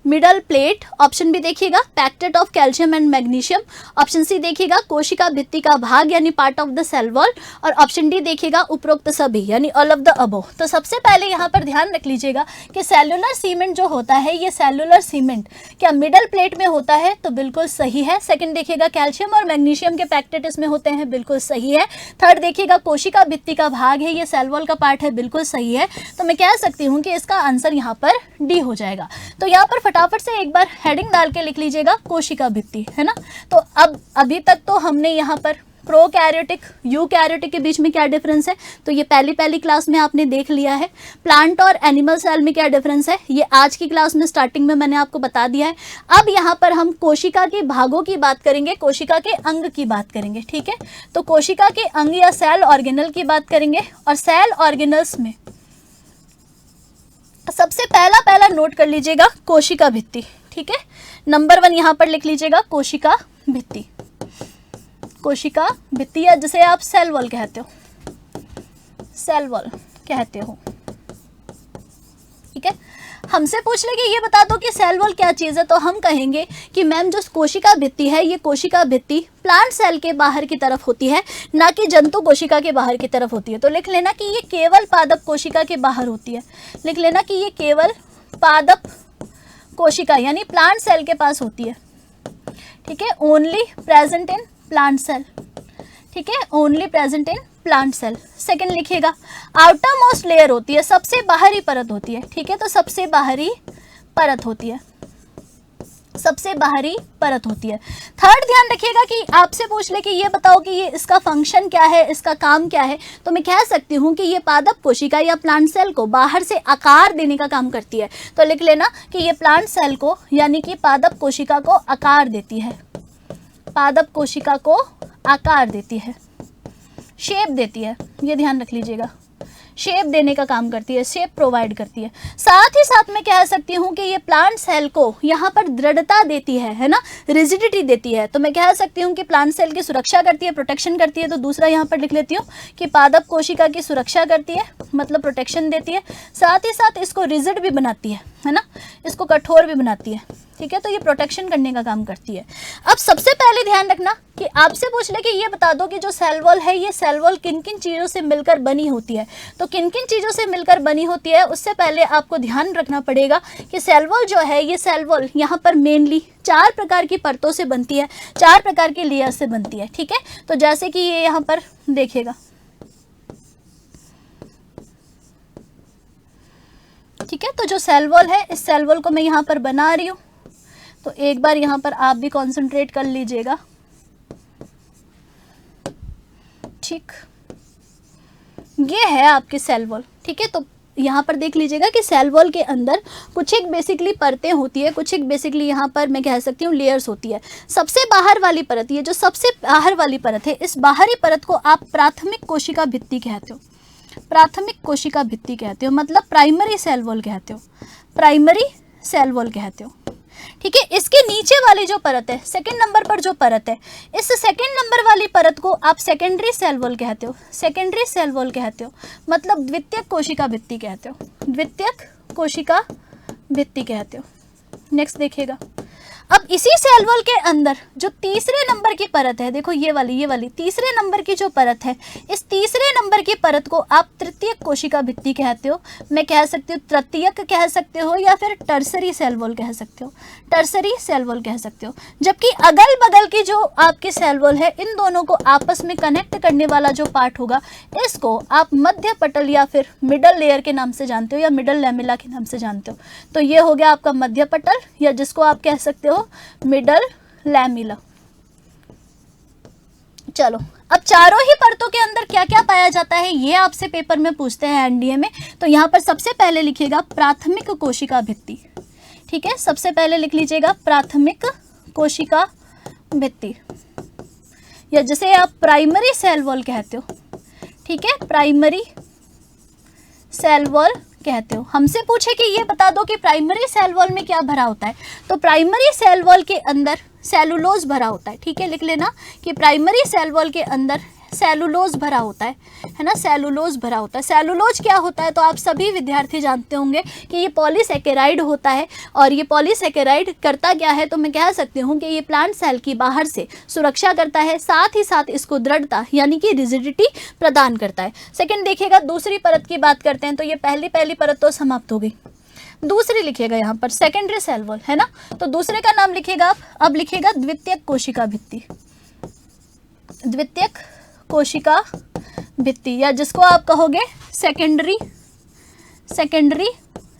Speaker 1: middle plate, option B देखिएगा pectate of calcium and magnesium, option C देखिएगा कोशिका भित्ति का भाग यानी part of the cell wall, और ऑप्शन डी देखिएगा उपरोक्त सभी यानी ऑल ऑफ द अबव। तो सबसे पहले यहाँ पर ध्यान रख लीजिएगा कि सेलुलर सीमेंट जो होता है, ये सेलुलर सीमेंट क्या मिडल प्लेट में होता है, तो बिल्कुल सही है। सेकंड देखिएगा कैल्शियम और मैग्नीशियम के पैक्टेट इसमें होते हैं, बिल्कुल सही है। थर्ड देखिएगा कोशिका भित्ति का भाग है, ये सेल वॉल का पार्ट है, बिल्कुल सही है। तो मैं कह सकती हूँ कि इसका आंसर यहाँ पर डी हो जाएगा। तो यहाँ पर फटाफट से एक बार हेडिंग डाल के लिख लीजिएगा कोशिका भित्ति, है ना। तो अब अभी तक तो हमने यहाँ पर प्रोकैरियोटिक यूकैरियोटिक के बीच में क्या डिफरेंस है, तो ये पहली क्लास में आपने देख लिया है। प्लांट और एनिमल सेल में क्या डिफरेंस है, ये आज की क्लास में स्टार्टिंग में मैंने आपको बता दिया है। अब यहाँ पर हम कोशिका के भागों की बात करेंगे, कोशिका के अंग की बात करेंगे, ठीक है। तो कोशिका के अंग या सेल ऑर्गेनल की बात करेंगे, और सेल ऑर्गेनल्स में सबसे पहला नोट कर लीजिएगा कोशिका भित्ति, ठीक है। नंबर 1 यहाँ पर लिख लीजिएगा कोशिका भित्ति, कोशिका भित्ति या जिसे आप सेल वॉल कहते हो, सेल वॉल कहते हो, ठीक है। हमसे पूछ ले कि ये बता दो कि सेल वॉल क्या चीज़ है, तो हम कहेंगे कि मैम जो कोशिका भित्ति है, ये कोशिका भित्ति प्लांट सेल के बाहर की तरफ होती है, ना कि जंतु कोशिका के बाहर की तरफ होती है। तो लिख लेना कि ये केवल पादप कोशिका के बाहर होती है, लिख लेना कि ये केवल पादप कोशिका यानी प्लांट सेल के पास होती है, ठीक है। Only present in plant cell, ठीक है, only present in plant cell. Second लिखिएगा आउटर मोस्ट लेयर होती है, सबसे बाहरी परत होती है, ठीक है। तो सबसे बाहरी परत होती है, सबसे बाहरी परत होती है। थर्ड ध्यान रखिएगा कि आपसे पूछ ले कि ये बताओ कि ये इसका फंक्शन क्या है, इसका काम क्या है, तो मैं कह सकती हूँ कि ये पादप कोशिका या प्लांट सेल को बाहर से आकार देने का काम करती है। तो लिख लेना कि ये प्लांट सेल को यानी कि पादप कोशिका को आकार देती है, पादप कोशिका को आकार देती है, शेप देती है, ये ध्यान रख लीजिएगा, शेप देने का काम करती है, शेप प्रोवाइड करती है। साथ ही साथ मैं कह सकती हूँ कि ये प्लांट सेल को यहाँ पर दृढ़ता देती है ना, रिजिडिटी देती है। तो मैं कह सकती हूँ कि प्लांट सेल की सुरक्षा करती है, प्रोटेक्शन करती है। तो दूसरा यहाँ पर लिख लेती हूँ कि पादप कोशिका की सुरक्षा करती है, मतलब प्रोटेक्शन देती है, साथ ही साथ इसको रिजिड भी बनाती है ना, इसको कठोर भी बनाती है, ठीक है। तो ये प्रोटेक्शन करने का काम करती है। अब सबसे पहले ध्यान रखना कि आपसे पूछ ले कि ये बता दो कि जो सेल वॉल है, ये सेल वॉल किन किन चीज़ों से मिलकर बनी होती है। तो किन किन चीज़ों से मिलकर बनी होती है, उससे पहले आपको ध्यान रखना पड़ेगा कि सेल वॉल जो है, ये सेल वॉल यहाँ पर मेनली 4 प्रकार की परतों से बनती है, 4 प्रकार की लेयर से बनती है, ठीक है। तो जैसे कि ये यहाँ पर देखिएगा, ठीक है। तो जो सेल वॉल है, इस सेल वॉल को मैं यहाँ पर बना रही हूँ, तो एक बार यहाँ पर आप भी कंसंट्रेट कर लीजिएगा, ठीक। ये है आपके सेल वॉल, ठीक है। तो यहाँ पर देख लीजिएगा कि सेल वॉल के अंदर कुछ एक बेसिकली परतें होती है, कुछ एक बेसिकली यहाँ पर मैं कह सकती हूँ लेयर्स होती है। सबसे बाहर वाली परत, ये जो सबसे बाहर वाली परत है, इस बाहरी परत को आप प्राथमिक कोशिका भित्ति कहते हो, प्राथमिक कोशिका भित्ति कहते हो, मतलब प्राइमरी सेल वॉल कहते हो, प्राइमरी सेल वॉल कहते हो, ठीक है। इसके नीचे वाली जो परत है, सेकंड नंबर पर जो परत है, इस सेकंड नंबर वाली परत को आप सेकेंडरी सेल वॉल कहते हो, सेकेंडरी सेल वॉल कहते हो, मतलब द्वितीयक कोशिका भित्ति कहते हो, द्वितीयक कोशिका भित्ति कहते हो। नेक्स्ट देखिएगा, अब इसी सेल वॉल के अंदर जो तीसरे नंबर की परत है, देखो ये वाली तीसरे नंबर की जो परत है, इस तीसरे नंबर की परत को आप तृतीयक कोशिका भित्ति कहते हो। मैं कह सकती हूँ तृतीयक कह सकते हो, या फिर टर्सरी सेल वॉल कह सकते हो, टर्सरी सेल वॉल कह सकते हो। जबकि अगल बगल की जो आपकी सेल वॉल है, इन दोनों को आपस में कनेक्ट करने वाला जो पार्ट होगा, इसको आप मध्य पटल या फिर मिडल लेयर के नाम से जानते हो, या मिडल लैमेला के नाम से जानते हो। तो ये हो गया आपका मध्य पटल, या जिसको आप कह सकते हो मिडल लैमेला। चलो, अब चारों ही परतों के अंदर क्या क्या पाया जाता है, ये आपसे पेपर में पूछते हैं एनडीए में। तो यहाँ पर सबसे पहले लिखिएगा प्राथमिक कोशिका भित्ति, ठीक है। सबसे पहले लिख लीजिएगा प्राथमिक कोशिका भित्ति, या जिसे आप प्राइमरी सेल वॉल कहते हो, ठीक है, प्राइमरी सेल वॉल कहते हो। हमसे पूछे कि ये बता दो कि प्राइमरी सेल वॉल में क्या भरा होता है, तो प्राइमरी सेल वॉल के अंदर सेलुलोज भरा होता है, ठीक है। लिख लेना कि प्राइमरी सेल वॉल के अंदर सेलुलोज भरा होता है ना, सेलुलोज भरा होता है। सेलुलोज क्या होता है तो आप सभी विद्यार्थी जानते होंगे कि ये पॉलीसेकेराइड होता है। और ये पॉलीसेकेराइड करता क्या है तो मैं कह सकती हूँ कि ये प्लांट सेल की बाहर से सुरक्षा करता है, साथ ही साथ इसको दृढ़ता यानी कि रिजिडिटी प्रदान करता है। सेकेंड देखिएगा, दूसरी परत की बात करते हैं तो ये पहली परत तो समाप्त हो गई। दूसरी लिखिएगा यहाँ पर सेकेंडरी सेल वॉल है ना, तो दूसरे का नाम लिखिएगा आप। अब लिखिएगा द्वितीयक कोशिका भित्ति, द्वितीयक कोशिका भित्ति, या जिसको आप कहोगे सेकेंडरी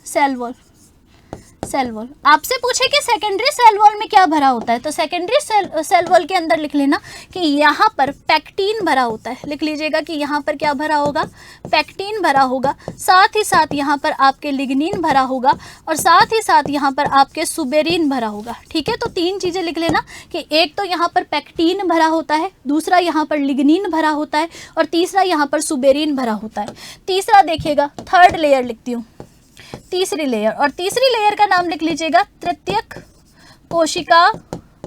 Speaker 1: सेल वॉल। आपसे पूछे कि सेकेंडरी सेल वॉल में क्या भरा होता है तो सेकेंडरी सेल वॉल के अंदर लिख लेना कि यहाँ पर पैक्टीन भरा होता है। लिख लीजिएगा कि यहाँ पर क्या भरा होगा, पैक्टीन भरा होगा, साथ ही साथ यहाँ पर आपके लिग्निन भरा होगा, और साथ ही साथ यहाँ पर आपके सुबेरिन भरा होगा। ठीक है, तो तीन चीज़ें लिख लेना कि एक तो यहाँ पर पैक्टीन भरा होता है, दूसरा यहाँ पर लिग्निन भरा होता है, और तीसरा यहाँ पर सुबेरिन भरा होता है। तीसरा देखिएगा, थर्ड लेयर लिखती हूँ, तीसरी लेयर, और तीसरी लेयर का नाम लिख लीजिएगा तृतीयक कोशिका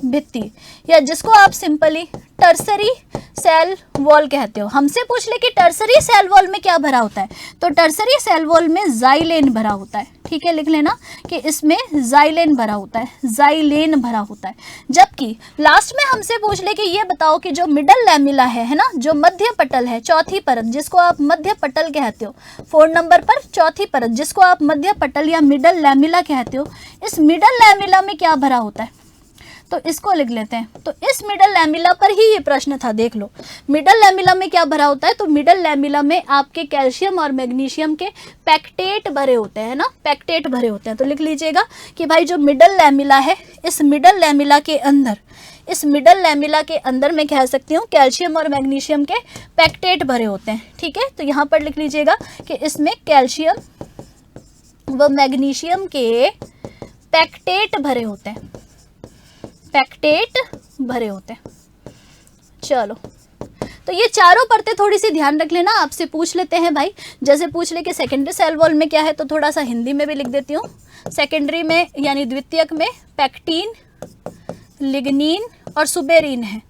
Speaker 1: भित्ति, या जिसको आप सिंपली टर्सरी सेल वॉल कहते हो। हमसे पूछ ले कि टर्सरी सेल वॉल में क्या भरा होता है तो टर्सरी सेल वॉल में जाइलेन भरा होता है। ठीक है, लिख लेना कि इसमें जाइलेन भरा होता है, जाइलेन भरा होता है। जबकि लास्ट में हमसे पूछ ले कि ये बताओ कि जो मिडल लैमिला है ना, जो मध्य पटल है, चौथी परत जिसको आप मध्य पटल कहते हो, 4 नंबर पर चौथी परत जिसको आप मध्य पटल या मिडल लैमिला कहते हो, इस मिडल लैमिला में क्या भरा होता है तो इसको लिख लेते हैं। तो इस मिडल लैमिला पर ही ये प्रश्न था, देख लो मिडल लैमिला में क्या भरा होता है तो मिडल लैमिला में आपके कैल्शियम और मैग्नीशियम के पैक्टेट भरे होते हैं ना, पैक्टेट भरे होते हैं। तो लिख लीजिएगा कि भाई जो मिडल लैमिला है, इस मिडल लैमिला के अंदर, इस मिडल लैमिला के अंदर मैं कह सकती हूँ कैल्शियम और मैग्नीशियम के पैक्टेट भरे होते हैं। ठीक है, तो यहाँ पर लिख लीजिएगा कि इसमें कैल्शियम व मैग्नीशियम के पैक्टेट भरे होते हैं, पैक्टेट भरे होते हैं। चलो, तो ये चारों परतें थोड़ी सी ध्यान रख लेना, आपसे पूछ लेते हैं भाई। जैसे पूछ ले कि सेकेंडरी सेल वॉल में क्या है तो थोड़ा सा हिंदी में भी लिख देती हूँ। सेकेंडरी में यानी द्वितीयक में पैक्टीन, लिग्निन और सुबेरिन है।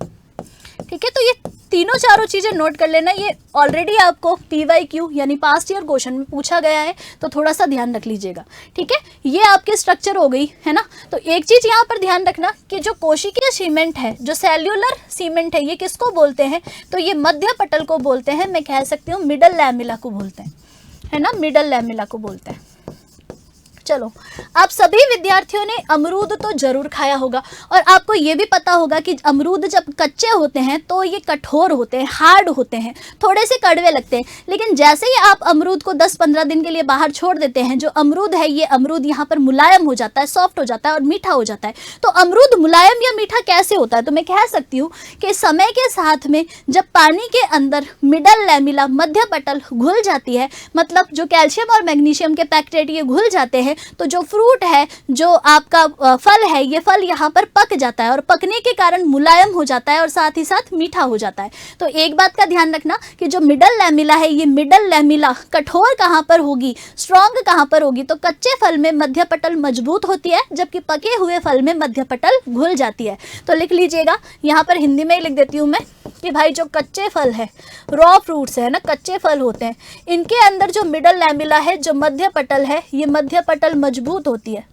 Speaker 1: ठीक है, तो ये तीनों चारों चीज़ें नोट कर लेना। ये ऑलरेडी आपको PYQ यानी पास्ट ईयर क्वेश्चन में पूछा गया है, तो थोड़ा सा ध्यान रख लीजिएगा। ठीक है, ये आपके स्ट्रक्चर हो गई है ना। तो एक चीज़ यहाँ पर ध्यान रखना कि जो कोशिकीय सीमेंट है, जो सेल्यूलर सीमेंट है, ये किसको बोलते हैं तो ये मध्य पटल को बोलते हैं। मैं कह सकती हूँ मिडल लैमिला को बोलते हैं, है ना, मिडल लैमिला को बोलते हैं। चलो, आप सभी विद्यार्थियों ने अमरूद तो जरूर खाया होगा, और आपको ये भी पता होगा कि अमरूद जब कच्चे होते हैं तो ये कठोर होते हैं, हार्ड होते हैं, थोड़े से कड़वे लगते हैं। लेकिन जैसे ही आप अमरूद को 10-15 दिन के लिए बाहर छोड़ देते हैं, जो अमरूद है ये अमरूद यहाँ पर मुलायम हो जाता है, सॉफ्ट हो जाता है और मीठा हो जाता है। तो अमरूद मुलायम या मीठा कैसे होता है तो मैं कह सकती हूँ कि समय के साथ में जब पानी के अंदर मिडल लैमिला, मध्य पटल घुल जाती है, मतलब जो कैल्शियम और मैग्नीशियम के पैक्टेट ये घुल जाते हैं, तो जो फ्रूट है, जो आपका फल है, ये फल यहाँ पर पक जाता है, और पकने के कारण मुलायम हो जाता है और साथ ही साथ मीठा हो जाता है। तो एक बात का ध्यान रखना कि जो मिडल लैमिला है, ये मिडल लैमिला कठोर कहाँ पर होगी, स्ट्रॉन्ग कहाँ पर होगी तो कच्चे फल में मध्य पटल मजबूत होती है, जबकि पके हुए फल में मध्य पटल घुल जाती है। तो लिख लीजिएगा, यहाँ पर हिंदी में ही लिख देती हूँ मैं कि भाई जो कच्चे फल है, रॉ फ्रूट्स है ना, कच्चे फल होते हैं, इनके अंदर जो मिडल लैमिला है, जो मध्य पटल है, ये मध्य पटल मजबूत होती है,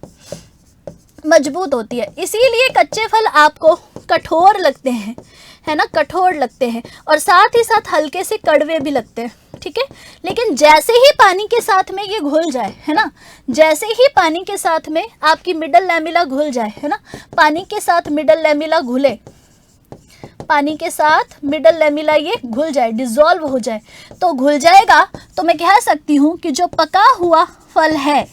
Speaker 1: मजबूत होती है। इसीलिए कच्चे फल आपको कठोर लगते हैं, है ना, कठोर लगते हैं, और साथ ही साथ हल्के से कड़वे भी लगते हैं। ठीक है, लेकिन जैसे ही पानी के साथ में ये घुल जाए, है ना, जैसे ही पानी के साथ में आपकी मिडल लैमिला घुल जाए, है ना, पानी के साथ मिडल लैमिला घुले, पानी के साथ मिडल लैमिला ये घुल जाए, डिसॉल्व हो जाए, तो घुल जाएगा तो मैं कह सकती हूँ कि जो पका हुआ फल है,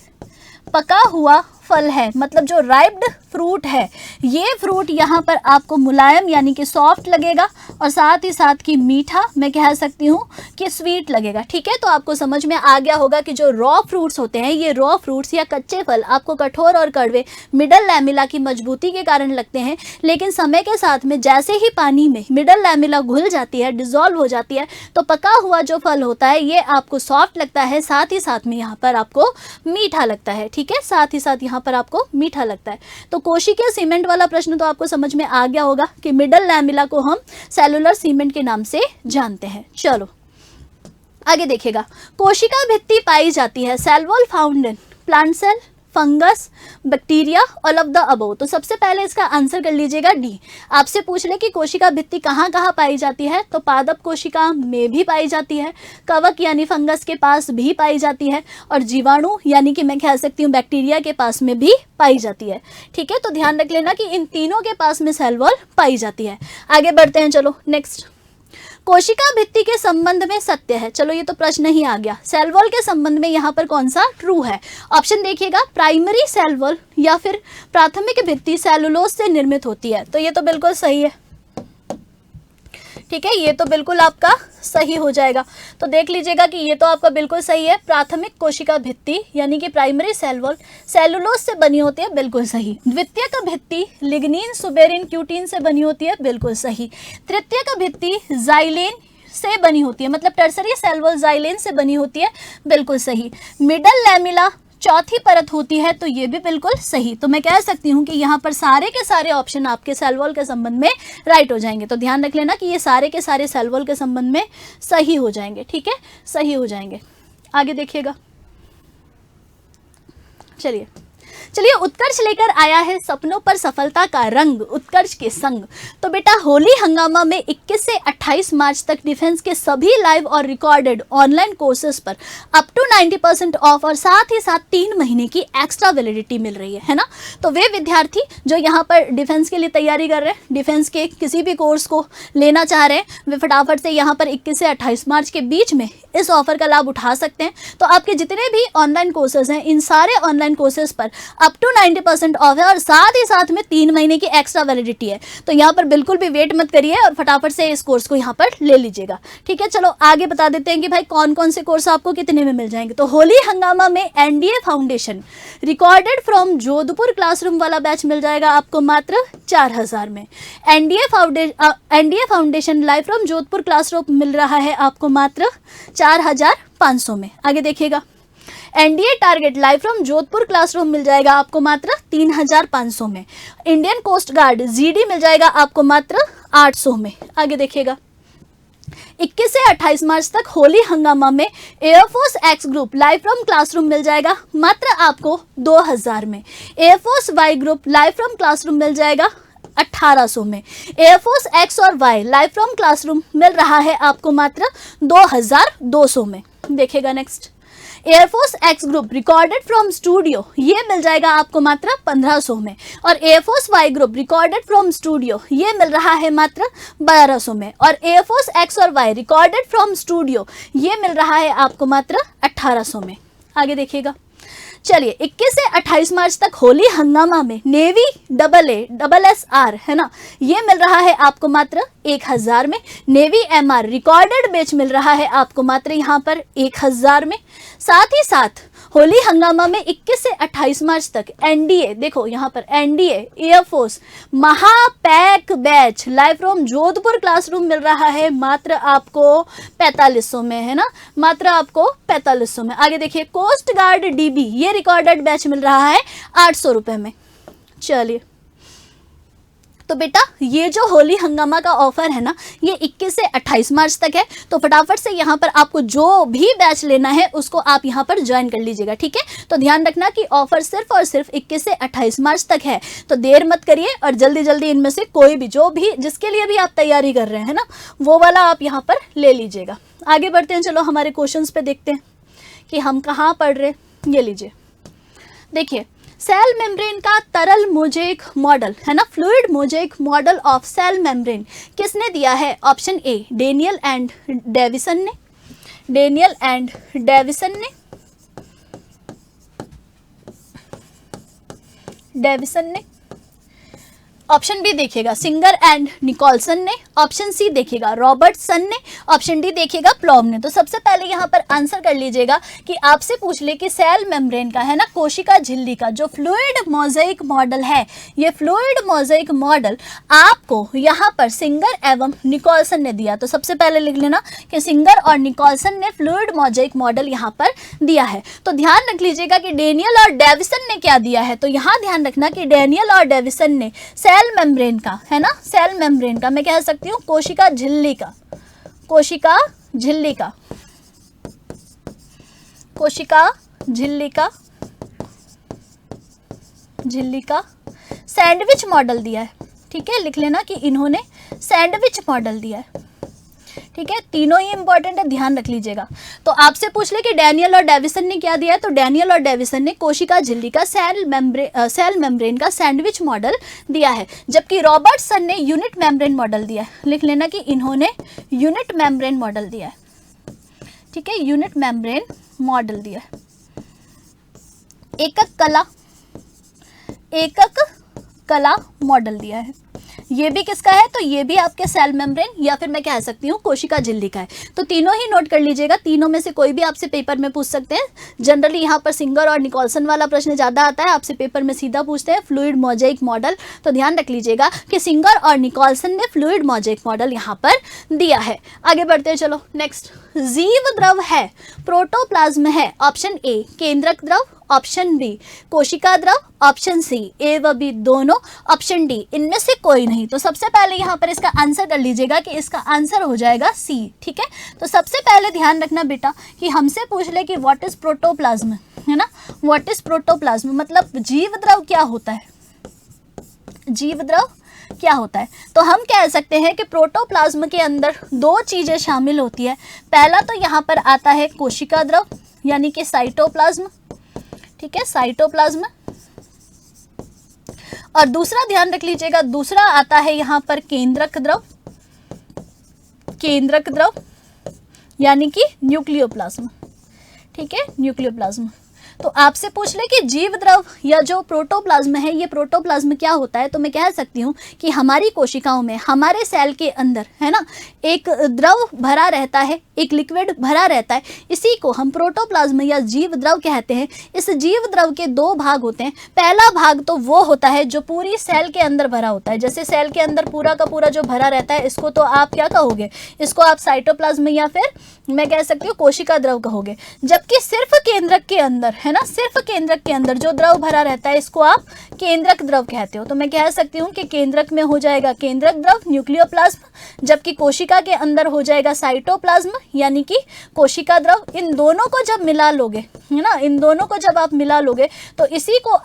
Speaker 1: पका हुआ फल है, मतलब जो राइप्ड फ्रूट है, ये फ्रूट यहाँ पर आपको मुलायम यानी कि सॉफ्ट लगेगा, और साथ ही साथ कि मीठा, मैं कह सकती हूँ कि स्वीट लगेगा। ठीक है, तो आपको समझ में आ गया होगा कि जो रॉ फ्रूट्स होते हैं, ये रॉ फ्रूट्स या कच्चे फल आपको कठोर और कड़वे मिडल लैमिला की मजबूती के कारण लगते हैं, लेकिन समय के साथ में जैसे ही पानी में मिडल लैमिला घुल जाती है, डिसॉल्व हो जाती है, तो पका हुआ जो फल होता है ये आपको सॉफ्ट लगता है, साथ ही साथ में यहाँ पर आपको मीठा लगता है। ठीक है, साथ ही साथ यहाँ यहाँ पर आपको मीठा लगता है। तो कोशिकीय सीमेंट वाला प्रश्न तो आपको समझ में आ गया होगा कि मिडल लैमेला को हम सेलुलर सीमेंट के नाम से जानते हैं। चलो आगे देखिएगा, कोशिका भित्ति पाई जाती है cell wall found in plant cell, fungus, bacteria, all of the above. तो सबसे पहले इसका आंसर कर लीजिएगा डी। आपसे पूछ ले कि कोशिका भित्ति कहाँ कहाँ पाई जाती है, तो पादप कोशिका में भी पाई जाती है, कवक यानी फंगस के पास भी पाई जाती है, और जीवाणु यानी कि मैं कह सकती हूँ बैक्टीरिया के पास में भी पाई जाती है। ठीक है, तो ध्यान रख लेना कि इन तीनों के पास में सेल वॉल पाई जाती है। आगे बढ़ते हैं, चलो नेक्स्ट। कोशिका भित्ति के संबंध में सत्य है, चलो ये तो प्रश्न ही आ गया। सेल वॉल के संबंध में यहाँ पर कौन सा ट्रू है? ऑप्शन देखिएगा, प्राइमरी सेल वॉल या फिर प्राथमिक भित्ति सेलुलोज से निर्मित होती है, तो ये तो बिल्कुल सही है। ठीक है, ये तो बिल्कुल आपका सही हो जाएगा। तो देख लीजिएगा कि ये तो आपका बिल्कुल सही है। प्राथमिक कोशिका भित्ति यानी कि प्राइमरी सेल वॉल सेलुलोज से बनी होती है, बिल्कुल सही। द्वितीयक भित्ति लिग्निन, सुबेरिन, क्यूटीन से बनी होती है, बिल्कुल सही। तृतीयक भित्ति जाइलेन से बनी होती है, मतलब टर्सरी सेल वॉल जाइलेन से बनी होती है, बिल्कुल सही। मिडल लैमेला चौथी परत होती है, तो ये भी बिल्कुल सही। तो मैं कह सकती हूँ कि यहाँ पर सारे के सारे ऑप्शन आपके सेल वॉल के संबंध में राइट हो जाएंगे। तो ध्यान रख लेना कि ये सारे के सारे सेल वॉल के संबंध में सही हो जाएंगे। ठीक है, सही हो जाएंगे। आगे देखिएगा, चलिए उत्कर्ष लेकर आया है सपनों पर सफलता का रंग उत्कर्ष के संग। तो बेटा होली हंगामा में 21 से 28 मार्च तक डिफेंस के सभी लाइव और रिकॉर्डेड ऑनलाइन कोर्सेज पर अप टू 90% ऑफ और साथ ही साथ 3 महीने की एक्स्ट्रा वैलिडिटी मिल रही है ना। तो वे विद्यार्थी जो यहाँ पर डिफेंस के लिए तैयारी कर रहे हैं, डिफेंस के किसी भी कोर्स को लेना चाह रहे हैं, वे फटाफट से यहाँ पर 21 से 28 मार्च के बीच में इस ऑफर का लाभ उठा सकते हैं। तो आपके जितने भी ऑनलाइन कोर्सेज हैं, इन सारे ऑनलाइन कोर्सेज पर अप टू 90% ऑफ है और साथ ही साथ में 3 महीने की एक्स्ट्रा वैलिडिटी है। तो यहाँ पर बिल्कुल भी वेट मत करिए और फटाफट से इस कोर्स को यहाँ पर ले लीजिएगा। ठीक है, चलो आगे बता देते हैं कि भाई कौन कौन से कोर्स आपको कितने में मिल जाएंगे। तो होली हंगामा में NDA foundation recorded from Jodhpur classroom वाला बैच मिल जाएगा आपको मात्र 4000 में। NDA foundation live from Jodhpur classroom मिल रहा है आपको मात्र 4500 में। आगे देखिएगा, NDA target live from Jodhpur classroom मिल जाएगा आपको मात्र 3500 में। इंडियन कोस्ट गार्ड जीडी मिल जाएगा आपको मात्र 800 में। आगे देखिएगा, 21 से 28 मार्च तक होली हंगामा में air force X group live from classroom मिल जाएगा मात्र आपको 2000 में। Air force Y group live from classroom मिल जाएगा 1800 में। एयरफोर्स एक्स और वाई लाइव फ्रॉम क्लासरूम मिल रहा है आपको मात्र 2200 में। देखिएगा next, air force X group recorded from studio ये मिल जाएगा आपको मात्र 1500 में। और air force Y group recorded from studio ये मिल रहा है मात्र 1200 में। और एयरफोर्स एक्स और वाई रिकॉर्डेड फ्रॉम स्टूडियो ये मिल रहा है आपको मात्र 1800 में। आगे देखिएगा, चलिए 21 से 28 मार्च तक होली हंगामा में नेवी AA/SSR है ना, ये मिल रहा है आपको मात्र 1000 में। नेवी MR रिकॉर्डेड बैच मिल रहा है आपको मात्र यहाँ पर 1000 में। साथ ही साथ होली हंगामा में 21 से 28 मार्च तक एनडीए, देखो यहाँ पर एनडीए एयरफोर्स महापैक batch live from Jodhpur classroom मिल रहा है मात्र आपको 4500 में है ना, मात्र आपको 4500 में। आगे देखिए, कोस्ट गार्ड डीबी ये रिकॉर्डेड बैच मिल रहा है 800 रुपये में। चलिए, तो बेटा ये जो होली हंगामा का ऑफर है ना, ये 21 से 28 मार्च तक है। तो फटाफट से यहाँ पर आपको जो भी बैच लेना है उसको आप यहाँ पर ज्वाइन कर लीजिएगा। ठीक है, तो ध्यान रखना कि ऑफर सिर्फ और सिर्फ 21 से 28 मार्च तक है। तो देर मत करिए और जल्दी जल्दी इनमें से कोई भी जो भी जिसके लिए भी आप तैयारी कर रहे हैं ना, वो वाला आप यहाँ पर ले लीजिएगा। आगे बढ़ते हैं, चलो हमारे क्वेश्चन पे देखते हैं कि हम कहाँ पढ़ रहे हैं। ये लीजिए, देखिए सेल मेम्ब्रेन का तरल मोजेक मॉडल है ना, fluid mosaic model of cell membrane किसने दिया है? Option A Daniel and Davison ने, डेनियल एंड डेविसन ने, डेविसन ने। ऑप्शन बी देखिएगा सिंगर एंड निकोलसन ने। ऑप्शन सी देखिएगा रॉबर्टसन ने, ऑप्शन डी देखिएगा प्लॉम ने। तो सबसे पहले यहाँ पर आंसर कर लीजिएगा कि आपसे पूछ ले कि सेल मेम्ब्रेन का, है ना, कोशिका झिल्ली का जो फ्लूइड मोज़ेक मॉडल है, ये फ्लूइड मोज़ेक मॉडल आपको यहाँ पर सिंगर एवं निकोलसन ने दिया। तो सबसे पहले लिख लेना कि सिंगर और निकोलसन ने फ्लूइड मोज़ेक मॉडल यहाँ पर दिया है। तो ध्यान रख लीजिएगा कि डेनियल और डेविसन ने क्या दिया है। तो यहाँ ध्यान रखना कि डेनियल और डेविसन ने सेल मेम्ब्रेन का, है ना, सेल मेम्ब्रेन का, मैं कह सकती हूँ कोशिका झिल्ली का, कोशिका झिल्ली का, कोशिका झिल्ली का, झिल्ली का सैंडविच मॉडल दिया है। ठीक है, लिख लेना कि इन्होंने सैंडविच मॉडल दिया है। ठीक है, तीनों ही इंपॉर्टेंट है, ध्यान रख लीजिएगा। तो आपसे पूछ ले कि डेनियल और डेविसन ने क्या दिया है, तो डेनियल और डेविसन ने कोशिका झिल्ली का सेल मेम्ब्रेन का सैंडविच मॉडल दिया है, जबकि रॉबर्टसन ने यूनिट मेम्ब्रेन मॉडल दिया है। लिख लेना कि इन्होंने यूनिट मेम्ब्रेन मॉडल दिया है। ठीक है, यूनिट मेम्ब्रेन मॉडल दिया है। एकक कला मॉडल दिया है। ये भी किसका है, तो ये भी आपके सेल मेम्ब्रेन या फिर मैं कह सकती हूँ कोशिका झिल्ली का है। तो तीनों ही नोट कर लीजिएगा, तीनों में से कोई भी आपसे पेपर में पूछ सकते हैं। जनरली यहाँ पर सिंगर और निकोलसन वाला प्रश्न ज़्यादा आता है, आपसे पेपर में सीधा पूछते हैं फ्लूइड मोज़ेक मॉडल। तो ध्यान रख लीजिएगा कि सिंगर और निकोलसन ने फ्लूइड मोज़ेक मॉडल यहाँ पर दिया है। आगे बढ़ते हैं, चलो नेक्स्ट। जीव द्रव है, प्रोटोप्लाज्म है, ऑप्शन ए केंद्रक द्रव, ऑप्शन बी कोशिका द्रव, ऑप्शन सी ए व बी दोनों, ऑप्शन डी इनमें से कोई नहीं। तो सबसे पहले यहाँ पर इसका आंसर कर लीजिएगा कि इसका आंसर हो जाएगा सी। ठीक है, तो सबसे पहले ध्यान रखना बेटा कि हमसे पूछ ले कि व्हाट इज प्रोटोप्लाज्म, है ना, व्हाट इज प्रोटोप्लाज्म मतलब जीव द्रव क्या होता है, जीव द्रव क्या होता है। तो हम कह सकते हैं कि प्रोटोप्लाज्म के अंदर दो चीजें शामिल होती है। पहला तो यहाँ पर आता है कोशिका द्रव यानी कि साइटोप्लाज्म। ठीक है, साइटोप्लाज्म। और दूसरा ध्यान रख लीजिएगा, दूसरा आता है यहाँ पर केंद्रक द्रव, केंद्रक द्रव यानी कि न्यूक्लियोप्लाज्म। ठीक है, न्यूक्लियोप्लाज्म। तो आपसे पूछ ले कि जीव द्रव या जो प्रोटोप्लाज्म है, ये प्रोटोप्लाज्म क्या होता है, तो मैं कह सकती हूँ कि हमारी कोशिकाओं में, हमारे सेल के अंदर, है ना, एक द्रव भरा रहता है, एक लिक्विड भरा रहता है, इसी को हम प्रोटोप्लाज्म या जीव द्रव कहते हैं। इस जीव द्रव के दो भाग होते हैं। पहला भाग तो वो होता है जो पूरी सेल के अंदर भरा होता है, जैसे सेल के अंदर पूरा का पूरा जो भरा रहता है, इसको तो आप क्या कहोगे, इसको आप साइटोप्लाज्म या फिर मैं कह सकती हूँ कोशिका द्रव कहोगे। जबकि सिर्फ केंद्रक के अंदर, है ना, सिर्फ केंद्रक के अंदर जो द्रव भरा रहता है, इसको आप केंद्रक द्रव कहते हो। तो मैं कह सकती हूँ कि केंद्रक में हो जाएगा केंद्रक द्रव, न्यूक्लियोप्लाज्म, जबकि कोशिका के अंदर हो जाएगा साइटोप्लाज्म यानी कि कोशिका द्रव। इन दोनों को जब मिला लोगे, है ना, इन दोनों को जब आप मिला लोगे तो इसी को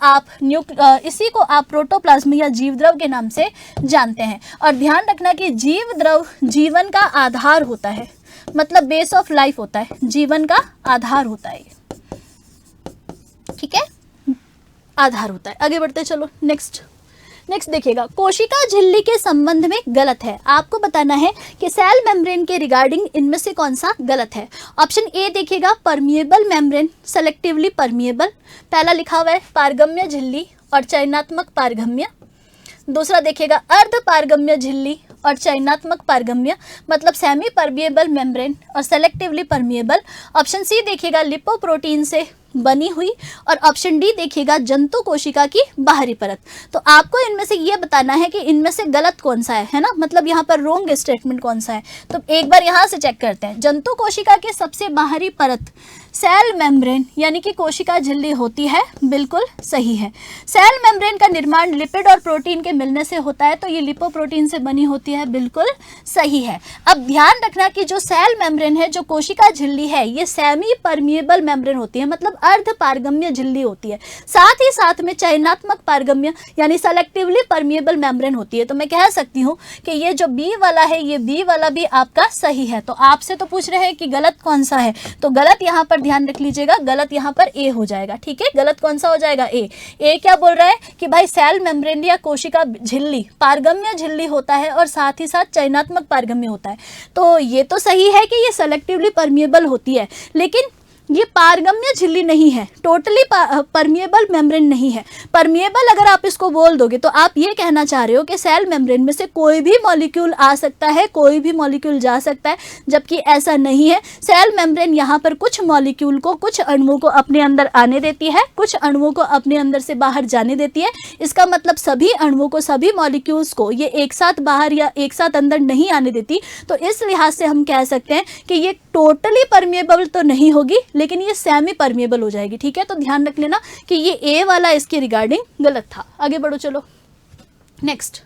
Speaker 1: आप प्रोटोप्लाज्म या जीव द्रव के नाम से जानते हैं। और ध्यान रखना कि जीव द्रव जीवन का आधार होता है, मतलब बेस ऑफ लाइफ होता है, जीवन का आधार होता है। ठीक है, आधार होता है। आगे बढ़ते चलो नेक्स्ट देखिएगा, कोशिका झिल्ली के संबंध में गलत है। आपको बताना है कि सेल मेम्ब्रेन के रिगार्डिंग इनमें से कौन सा गलत है। ऑप्शन ए देखिएगा परमिएबल मेम्ब्रेन, सेलेक्टिवली परमिएबल, पहला लिखा हुआ है पारगम्य झिल्ली और चयनात्मक पारगम्य। दूसरा देखिएगा अर्ध पारगम्य झिल्ली और चयनात्मक पारगम्य, मतलब सेमी परमिएबल मेम्ब्रेन और सेलेक्टिवली परमिएबल। ऑप्शन सी देखिएगा लिपोप्रोटीन से बनी हुई, और ऑप्शन डी देखिएगा जंतु कोशिका की बाहरी परत। तो आपको इनमें से ये बताना है कि इनमें से गलत कौन सा है ना, मतलब यहाँ पर रोंग स्टेटमेंट कौन सा है। तो एक बार यहाँ से चेक करते हैं। जंतु कोशिका की सबसे बाहरी परत सेल मेम्ब्रेन यानी कि कोशिका झिल्ली होती है, बिल्कुल सही है। सेल मेम्ब्रेन का निर्माण लिपिड और प्रोटीन के मिलने से होता है, तो ये लिपोप्रोटीन से बनी होती है, बिल्कुल सही है। अब ध्यान रखना कि जो सेल मेम्ब्रेन है, जो कोशिका झिल्ली है, ये सेमी परमिएबल मेम्ब्रेन होती है, मतलब अर्ध पारगम्य झिल्ली होती है। साथ ही साथ में चयनात्मक पारगम्य यानी सेलेक्टिवली परमिएबल मेम्ब्रेन होती है। तो मैं कह सकती हूँ कि ये जो बी वाला है, ये बी वाला भी आपका सही है। तो आपसे तो पूछ रहे हैं कि गलत कौन सा है, तो गलत यहाँ पर ध्यान रख लीजिएगा, गलत यहाँ पर ए हो जाएगा। ठीक है, गलत कौन सा हो जाएगा, ए। ए क्या बोल रहा है कि भाई सेल मेम्ब्रेन या कोशिका झिल्ली पारगम्य झिल्ली होता है और साथ ही साथ चयनात्मक पारगम्य होता है। तो ये तो सही है कि ये सेलेक्टिवली परमिएबल होती है, लेकिन ये पारगम्य झिल्ली नहीं है, टोटली परमिएबल मेम्ब्रेन नहीं है। परमिएबल अगर आप इसको बोल दोगे तो आप ये कहना चाह रहे हो कि सेल मेम्ब्रेन में से कोई भी मॉलिक्यूल आ सकता है, कोई भी मॉलिक्यूल जा सकता है, जबकि ऐसा नहीं है। सेल मेम्ब्रेन यहाँ पर कुछ मॉलिक्यूल को, कुछ अणुओं को अपने अंदर आने देती है, कुछ अणुओं को अपने अंदर से बाहर जाने देती है। इसका मतलब सभी अणुओं को, सभी मॉलिक्यूल्स को ये एक साथ बाहर या एक साथ अंदर नहीं आने देती। तो इस लिहाज से हम कह सकते हैं कि ये टोटली परमिएबल तो नहीं होगी, लेकिन ये सेमी परमिएबल हो जाएगी। ठीक है, तो ध्यान रख लेना कि ये ए वाला इसके रिगार्डिंग गलत था। आगे बढ़ो, चलो नेक्स्ट।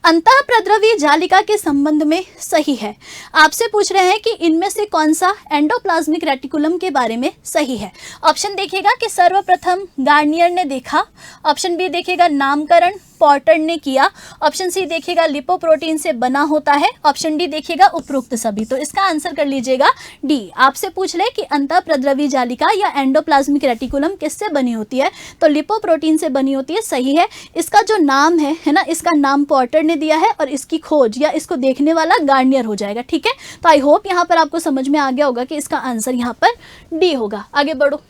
Speaker 1: अंतःप्रद्रवी जालिका के संबंध में सही है। आपसे पूछ रहे हैं कि इनमें से कौन सा एंडोप्लाज्मिक रेटिकुलम के बारे में सही है। ऑप्शन देखिएगा कि सर्वप्रथम गार्नियर ने देखा, ऑप्शन बी देखिएगा नामकरण पॉर्टर ने किया, ऑप्शन सी देखिएगा लिपोप्रोटीन से बना होता है, ऑप्शन डी देखिएगा उपरोक्त सभी। तो इसका आंसर कर लीजिएगा डी। आपसे पूछ ले कि अंतःप्रद्रवी जालिका या एंडोप्लाज्मिक रेटिकुलम किससे बनी होती है, तो लिपोप्रोटीन से बनी होती है। सही है। इसका जो नाम है ना, इसका नाम पॉर्टर ने दिया है और इसकी खोज या इसको देखने वाला गार्नियर हो जाएगा। ठीक है, तो आई होप यहाँ पर आपको समझ में आ गया होगा कि इसका आंसर यहाँ पर डी होगा। आगे बढ़ो।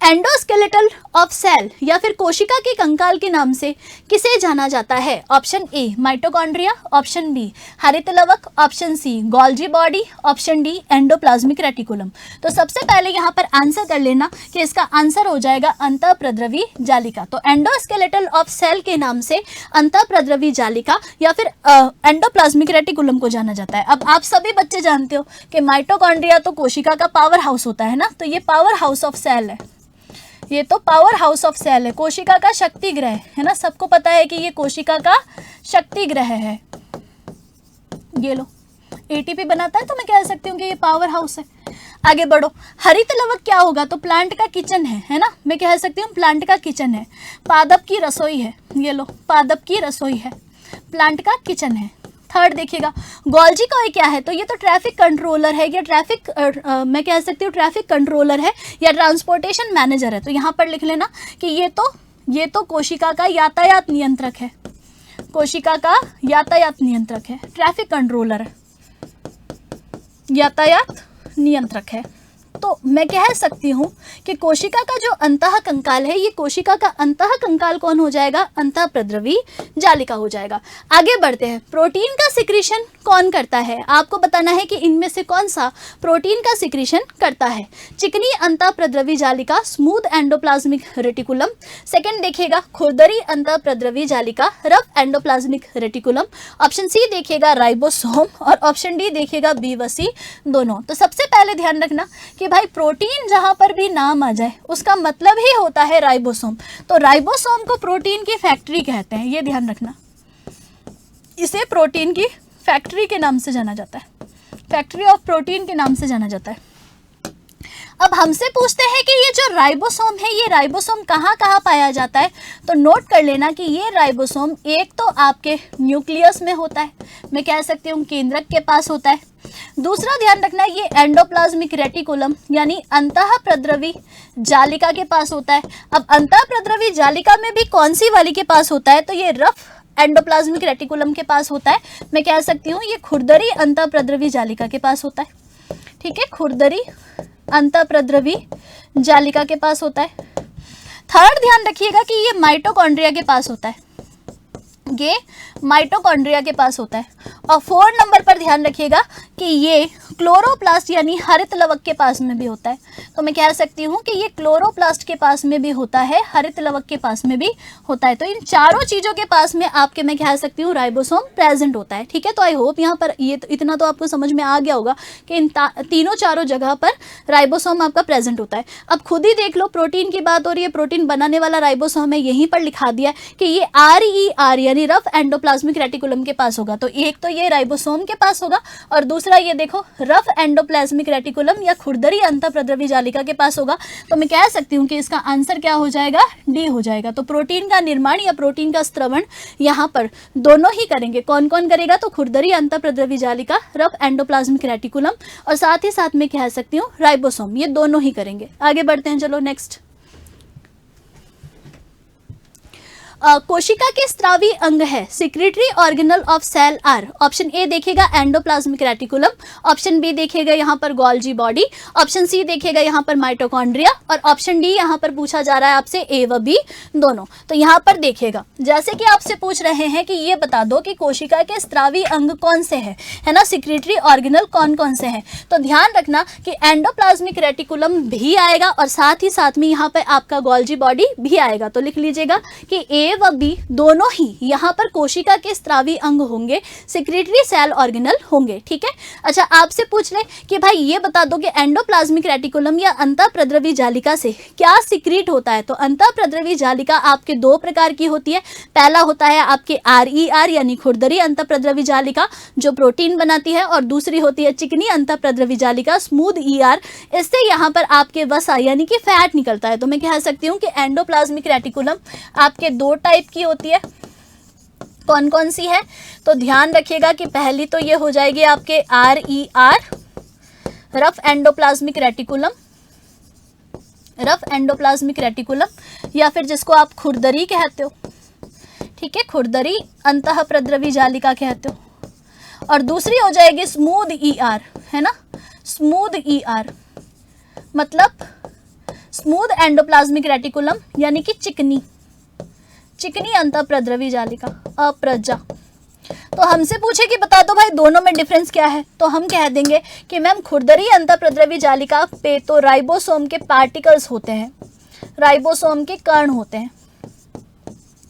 Speaker 1: एंडोस्केलेटल ऑफ सेल या फिर कोशिका के कंकाल के नाम से किसे जाना जाता है। Option A mitochondria, option B हरित लवक, option C Golgi body, option D endoplasmic reticulum. तो सबसे पहले यहाँ पर आंसर कर लेना कि इसका आंसर हो जाएगा अंतःप्रद्रवी जालिका। तो एंडोस्केलेटल ऑफ सेल के नाम से अंतःप्रद्रवी जालिका या फिर एंडोप्लाज्मिक रेटिकुलम को जाना जाता है। अब आप सभी बच्चे जानते हो कि माइटोकॉन्ड्रिया तो कोशिका का पावर हाउस होता है ना, तो ये पावर हाउस ऑफ सेल है, ये तो पावर हाउस ऑफ सेल है, कोशिका का शक्ति ग्रह है ना। सबको पता है कि ये कोशिका का शक्ति ग्रह है। ये लो एटीपी बनाता है, तो मैं कह सकती हूँ कि ये पावर हाउस है। आगे बढ़ो। हरित लवक क्या होगा, तो प्लांट का किचन है ना, मैं कह सकती हूँ प्लांट का किचन है। पादप की रसोई है, ये लो पादप की रसोई है, प्लांट का किचन है। थर्ड देखिएगा गोल्जी कॉय क्या है, तो ये तो ट्रैफिक कंट्रोलर है या ट्रैफिक मैं कह सकती हूँ ट्रैफिक कंट्रोलर है या ट्रांसपोर्टेशन मैनेजर है। तो यहाँ पर लिख लेना कि ये तो कोशिका का यातायात नियंत्रक है, कोशिका का यातायात नियंत्रक है, ट्रैफिक कंट्रोलर है, यातायात नियंत्रक है। तो मैं कह सकती हूँ कि कोशिका का जो अंतः कंकाल है, ये कोशिका का अंतः कंकाल कौन हो जाएगा, अंतःप्रद्रवी जालिका हो जाएगा। आगे बढ़ते हैं। प्रोटीन का सिक्रीशन कौन करता है, आपको बताना है कि इनमें से कौन सा प्रोटीन का सिक्रीशन करता है। चिकनी अंतःप्रद्रवी जालिका, स्मूथ एंडोप्लाज्मिक रेटिकुलम। सेकंड देखिएगा खुरदरी अंतःप्रद्रवी जालिका, rough endoplasmic reticulum. Option C देखिएगा राइबोसोम और ऑप्शन डी देखिएगा बी व सी दोनों। तो सबसे पहले ध्यान रखना कि भाई प्रोटीन जहां पर भी नाम आ जाए उसका मतलब ही होता है राइबोसोम। तो राइबोसोम को प्रोटीन की फैक्ट्री कहते हैं, ये ध्यान रखना। इसे प्रोटीन की फैक्ट्री के नाम से जाना जाता है, फैक्ट्री ऑफ प्रोटीन के नाम से जाना जाता है। अब हमसे पूछते हैं कि ये जो राइबोसोम है, ये राइबोसोम कहाँ कहाँ पाया जाता है, तो नोट कर लेना कि ये राइबोसोम एक तो आपके न्यूक्लियस में होता है, मैं कह सकती हूँ केंद्रक के पास होता है। दूसरा ध्यान रखना ये एंडोप्लाज्मिक रेटिकुलम यानी अंतःप्रद्रवी जालिका के पास होता है। अब अंतःप्रद्रवी जालिका में भी कौन सी वाली के पास होता है, तो ये रफ एंडोप्लाज्मिक रेटिकुलम के पास होता है। मैं कह सकती हूँ ये खुरदरी अंतःप्रद्रवी जालिका के पास होता है। ठीक है, खुरदरी अंतःप्रद्रवी जालिका के पास होता है। थर्ड ध्यान रखिएगा कि ये माइटोकॉन्ड्रिया के पास होता है, ये माइटोकॉन्ड्रिया के पास होता है। और 4 नंबर पर ध्यान रखिएगा कि ये क्लोरोप्लास्ट यानी हरित लवक के पास में भी होता है। तो मैं कह सकती हूँ कि ये क्लोरोप्लास्ट के पास में भी होता है, हरित लवक के पास में भी होता है। तो इन चारों चीज़ों के पास में आपके मैं कह सकती हूँ राइबोसोम प्रेजेंट होता है। ठीक है, तो आई होप यहाँ पर ये तो इतना तो आपको समझ में आ गया होगा कि इन तीनों चारों जगह पर राइबोसोम आपका प्रेजेंट होता है। अब खुद ही देख लो, प्रोटीन की बात हो रही है, प्रोटीन बनाने वाला राइबोसोम है, यहीं पर लिखा दिया है कि ये RER यानी रफ एंडोप्लाज्मिक रेटिकुलम के पास होगा। तो एक तो ये राइबोसोम के पास होगा और दूसरा ये देखो रफ एंडोप्लाज्मिक रेटिकुलम या खुरदरी अंतःप्रद्रवी जालिका के पास होगा। तो मैं कह सकती हूँ कि इसका आंसर क्या हो जाएगा, डी हो जाएगा। तो प्रोटीन का निर्माण या प्रोटीन का स्त्रवण यहाँ पर दोनों ही करेंगे। कौन कौन करेगा, तो खुरदरी अंतःप्रद्रवी जालिका, रफ एंडोप्लाज्मिक रेटिकुलम और साथ ही साथ में कह सकती हूँ राइबोसोम, ये दोनों ही करेंगे। आगे बढ़ते हैं, चलो नेक्स्ट। कोशिका के स्त्रावी अंग है secretory organelle of cell are. Option A देखिएगा एंडोप्लाज्मिक रेटिकुलम, ऑप्शन बी देखिएगा यहाँ पर गोल्जी बॉडी, ऑप्शन सी देखिएगा यहाँ पर माइटोकॉन्ड्रिया, और ऑप्शन डी यहाँ पर पूछा जा रहा है आपसे ए व बी दोनों। तो यहाँ पर देखिएगा जैसे कि आपसे पूछ रहे हैं कि ये बता दो कि कोशिका के स्त्रावी अंग कौन से हैं, है ना, सिक्रेटरी ऑर्गेनल कौन कौन से हैं। तो ध्यान रखना कि एंडोप्लाज्मिक रेटिकुलम भी आएगा और साथ ही साथ में यहाँ पर आपका गोल्जी बॉडी भी आएगा। तो लिख लीजिएगा कि ए व बी दोनों ही यहाँ पर कोशिका के स्त्रावी अंग होंगे, सिक्रेटरी सेल ऑर्गेनल होंगे। ठीक है, अच्छा आपसे पूछ ले कि भाई ये बता दो कि एंडोप्लाज्मिक रेटिकुलम या अंतःप्रद्रवी जालिका से क्या सिक्रीट होता है। तो अंतःप्रद्रवी जालिका आपके दो प्रकार की होती है। पहला होता है आपके RER यानी खुरदरी अंतःप्रद्रवी जालिका जो प्रोटीन बनाती है, और दूसरी होती है चिकनी अंतःप्रद्रवी जालिका स्मूथ ER, इससे यहाँ पर आपके वसा यानी कि फैट निकलता है। तो मैं कह सकती हूँ कि एंडोप्लाज्मिक रेटिकुलम आपके दो टाइप की होती है। कौन कौन सी है, तो ध्यान रखिएगा कि पहली तो ये हो जाएगी आपके RER rough endoplasmic reticulum, rough endoplasmic reticulum, या फिर जिसको आप खुरदरी कहते हो, ठीक है, खुरदरी अंतःप्रद्रवी जालिका कहते हो, और दूसरी हो जाएगी स्मूथ ER, है ना, स्मूथ ER मतलब स्मूथ एंडोप्लाज्मिक रेटिकुलम यानी कि चिकनी अंतःप्रद्रवी जालिका अप्रजा। तो हमसे पूछे कि बता दो भाई दोनों में डिफरेंस क्या है, तो हम कह देंगे कि मैम खुरदरी अंतःप्रद्रवी जालिका पे तो राइबोसोम के पार्टिकल्स होते हैं, राइबोसोम के कण होते हैं,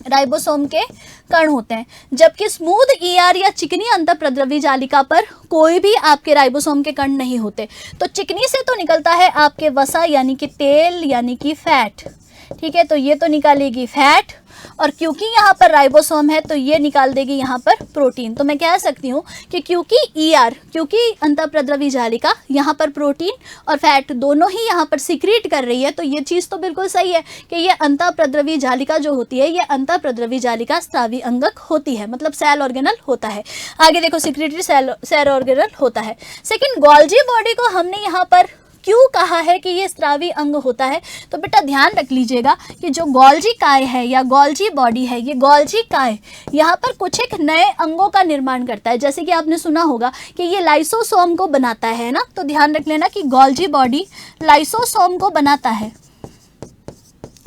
Speaker 1: राइबोसोम के कण होते हैं, जबकि स्मूथ ER या चिकनी अंतःप्रद्रवी जालिका पर कोई भी आपके राइबोसोम के कण नहीं होते। तो चिकनी से तो निकलता है आपके वसा यानी कि तेल यानी कि फैट, ठीक है, तो ये तो निकालेगी फैट, और क्योंकि यहाँ पर राइबोसोम है तो ये निकाल देगी यहाँ पर प्रोटीन। तो मैं कह सकती हूँ कि क्योंकि अंतःप्रद्रवी जालिका यहाँ पर प्रोटीन और फैट दोनों ही यहाँ पर सिक्रीट कर रही है, तो ये चीज़ तो बिल्कुल सही है कि ये अंतःप्रद्रवी जालिका जो होती है ये अंतःप्रद्रवी जालिका स्त्रावी अंगक होती है, मतलब सेल ऑर्गेनल होता है। आगे देखो सिक्रेटरी सेल ऑर्गेनल होता है। सेकेंड, गोल्जी बॉडी को हमने यहाँ पर क्यों कहा है कि ये स्त्रावी अंग होता है, तो बेटा ध्यान रख लीजिएगा कि जो गोल्जी काय है या गोल्जी बॉडी है, ये गोल्जी काय यहाँ पर कुछ एक नए अंगों का निर्माण करता है। जैसे कि आपने सुना होगा कि ये लाइसोसोम को बनाता है ना, तो ध्यान रख लेना कि गोल्जी बॉडी लाइसोसोम को बनाता है,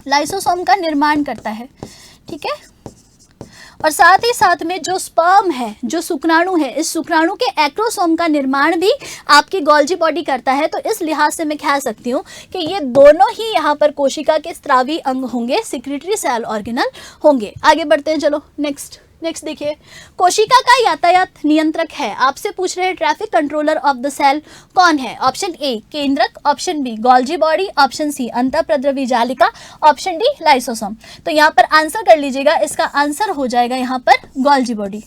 Speaker 1: लाइसोसोम का निर्माण करता है, ठीक है, और साथ ही साथ में जो स्पर्म है, जो शुक्राणु है, इस शुक्राणु के एक्रोसोम का निर्माण भी आपकी गोल्जी बॉडी करता है। तो इस लिहाज से मैं कह सकती हूँ कि ये दोनों ही यहाँ पर कोशिका के स्त्रावी अंग होंगे, सिक्रेटरी सेल ऑर्गेनल होंगे। आगे बढ़ते हैं, चलो नेक्स्ट देखिए, कोशिका का यातायात नियंत्रक है। आपसे पूछ रहे हैं traffic controller of the cell कौन है। ऑप्शन ए केंद्रक, option B Golgi body, option C अंतःप्रद्रवी जालिका, ऑप्शन डी लाइसोसोम। तो यहाँ पर आंसर कर लीजिएगा, इसका आंसर हो जाएगा यहाँ पर गोल्जी बॉडी।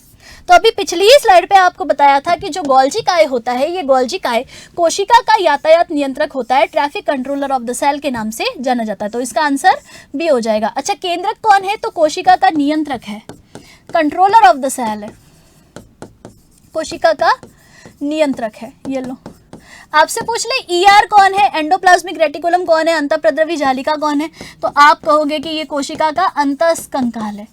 Speaker 1: तो अभी पिछली ही स्लाइड पे आपको बताया था कि जो गोल्जी काय होता है, ये गोल्जी काय कोशिका का यातायात नियंत्रक होता है, traffic controller of the cell के नाम से जाना जाता है। तो इसका आंसर बी हो जाएगा। अच्छा, केंद्रक कौन है, तो कोशिका का नियंत्रक है, कंट्रोलर ऑफ द सेल है, कोशिका का नियंत्रक है। ये लो, आपसे पूछ ले ER कौन है, एंडोप्लाज्मिक रेटिकुलम कौन है, अंतःप्रद्रवी जालिका कौन है, तो आप कहोगे कि ये कोशिका का अंतःकंकाल है,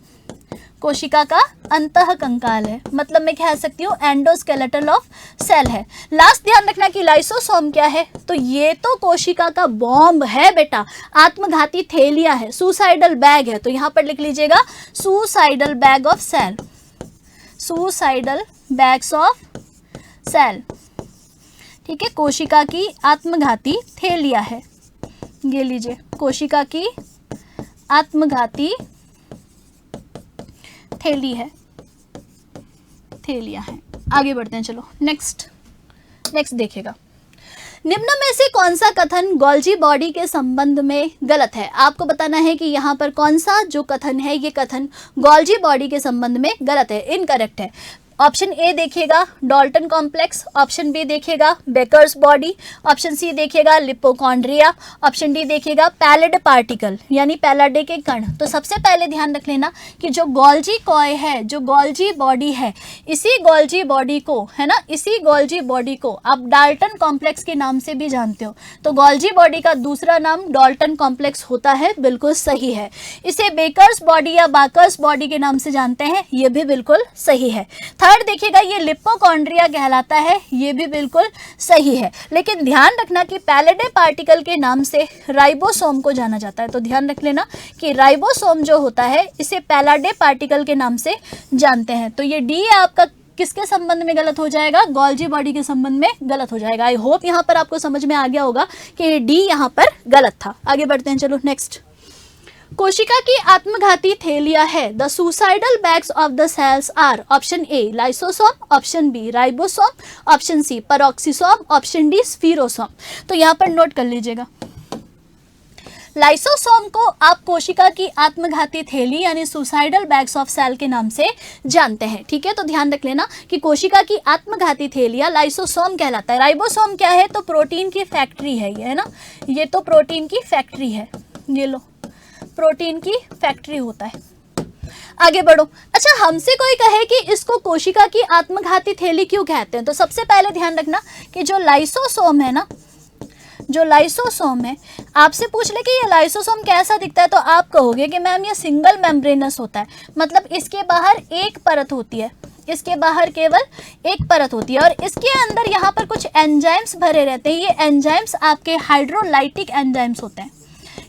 Speaker 1: कोशिका का अंतःकंकाल है, मतलब मैं कह सकती हूँ एंडोस्केलेटल ऑफ सेल है। लास्ट ध्यान रखना कि लाइसोसोम क्या है, तो ये तो कोशिका का बॉम्ब है बेटा, आत्मघाती थैलिया है, सुसाइडल बैग है। तो यहाँ पर लिख लीजिएगा suicidal bag of cell, suicidal bags of cell, ठीक है, कोशिका की आत्मघाती थैलिया है। ये लीजिए, कोशिका की आत्मघाती थैलिया है। आगे बढ़ते हैं, चलो नेक्स्ट देखिएगा। निम्न में से कौन सा कथन गोल्जी बॉडी के संबंध में गलत है। आपको बताना है कि यहाँ पर कौन सा जो कथन है, ये कथन गोल्जी बॉडी के संबंध में गलत है, इनकरेक्ट है। ऑप्शन ए देखिएगा डाल्टन कॉम्प्लेक्स, ऑप्शन बी देखिएगा बेकर्स बॉडी, ऑप्शन सी देखिएगा लिपोकॉन्ड्रिया, ऑप्शन डी देखिएगा पैलेड पार्टिकल यानी पैलाडे के कण। तो सबसे पहले ध्यान रख लेना कि जो गोल्जी कॉय है, जो गोल्जी बॉडी है, इसी गोल्जी बॉडी को, है ना, इसी गोल्जी बॉडी को आप डाल्टन कॉम्प्लेक्स के नाम से भी जानते हो। तो गोल्जी बॉडी का दूसरा नाम डाल्टन कॉम्प्लेक्स होता है, बिल्कुल सही है। इसे बेकर्स बॉडी या बाकर्स बॉडी के नाम से जानते हैं, ये भी बिल्कुल सही है। थर्ड देखिएगा ये लिपोकॉन्ड्रिया कहलाता है, ये भी बिल्कुल सही है। लेकिन ध्यान रखना कि पैलेडे पार्टिकल के नाम से राइबोसोम को जाना जाता है। तो ध्यान रख लेना कि राइबोसोम जो होता है इसे पैलाडे पार्टिकल के नाम से जानते हैं। तो ये डी आपका किसके संबंध में गलत हो जाएगा? गोल्जी बॉडी के संबंध में गलत हो जाएगा। आई होप यहाँ पर आपको समझ में आ गया होगा कि डी यहाँ पर गलत था। आगे बढ़ते हैं, चलो नेक्स्ट। कोशिका की आत्मघाती थैलिया है। The suicidal bags of the cells are option A lysosome, option B ribosome, option C peroxisome, option D spherosome. तो यहाँ पर नोट कर लीजिएगा, लाइसोसोम को आप कोशिका की आत्मघाती थैली यानी सुसाइडल बैग्स ऑफ सेल के नाम से जानते हैं। ठीक है, तो ध्यान रख लेना कि कोशिका की आत्मघाती थैलिया लाइसोसोम कहलाता है। राइबोसोम क्या है? तो प्रोटीन की फैक्ट्री है ये, है ना, ये तो प्रोटीन की फैक्ट्री है, ये लो प्रोटीन की फैक्ट्री होता है। आगे बढ़ो। अच्छा, हमसे कोई कहे कि इसको कोशिका की आत्मघाती थैली क्यों कहते हैं, तो सबसे पहले ध्यान रखना कि जो लाइसोसोम है ना, जो लाइसोसोम है, आपसे पूछ ले कि ये लाइसोसोम कैसा दिखता है, तो आप कहोगे कि मैम ये सिंगल मेम्ब्रेनस होता है, मतलब इसके बाहर एक परत होती है, इसके बाहर केवल एक परत होती है और इसके अंदर यहाँ पर कुछ एंजाइम्स भरे रहते हैं। ये एंजाइम्स आपके हाइड्रोलाइटिक एंजाइम्स होते हैं।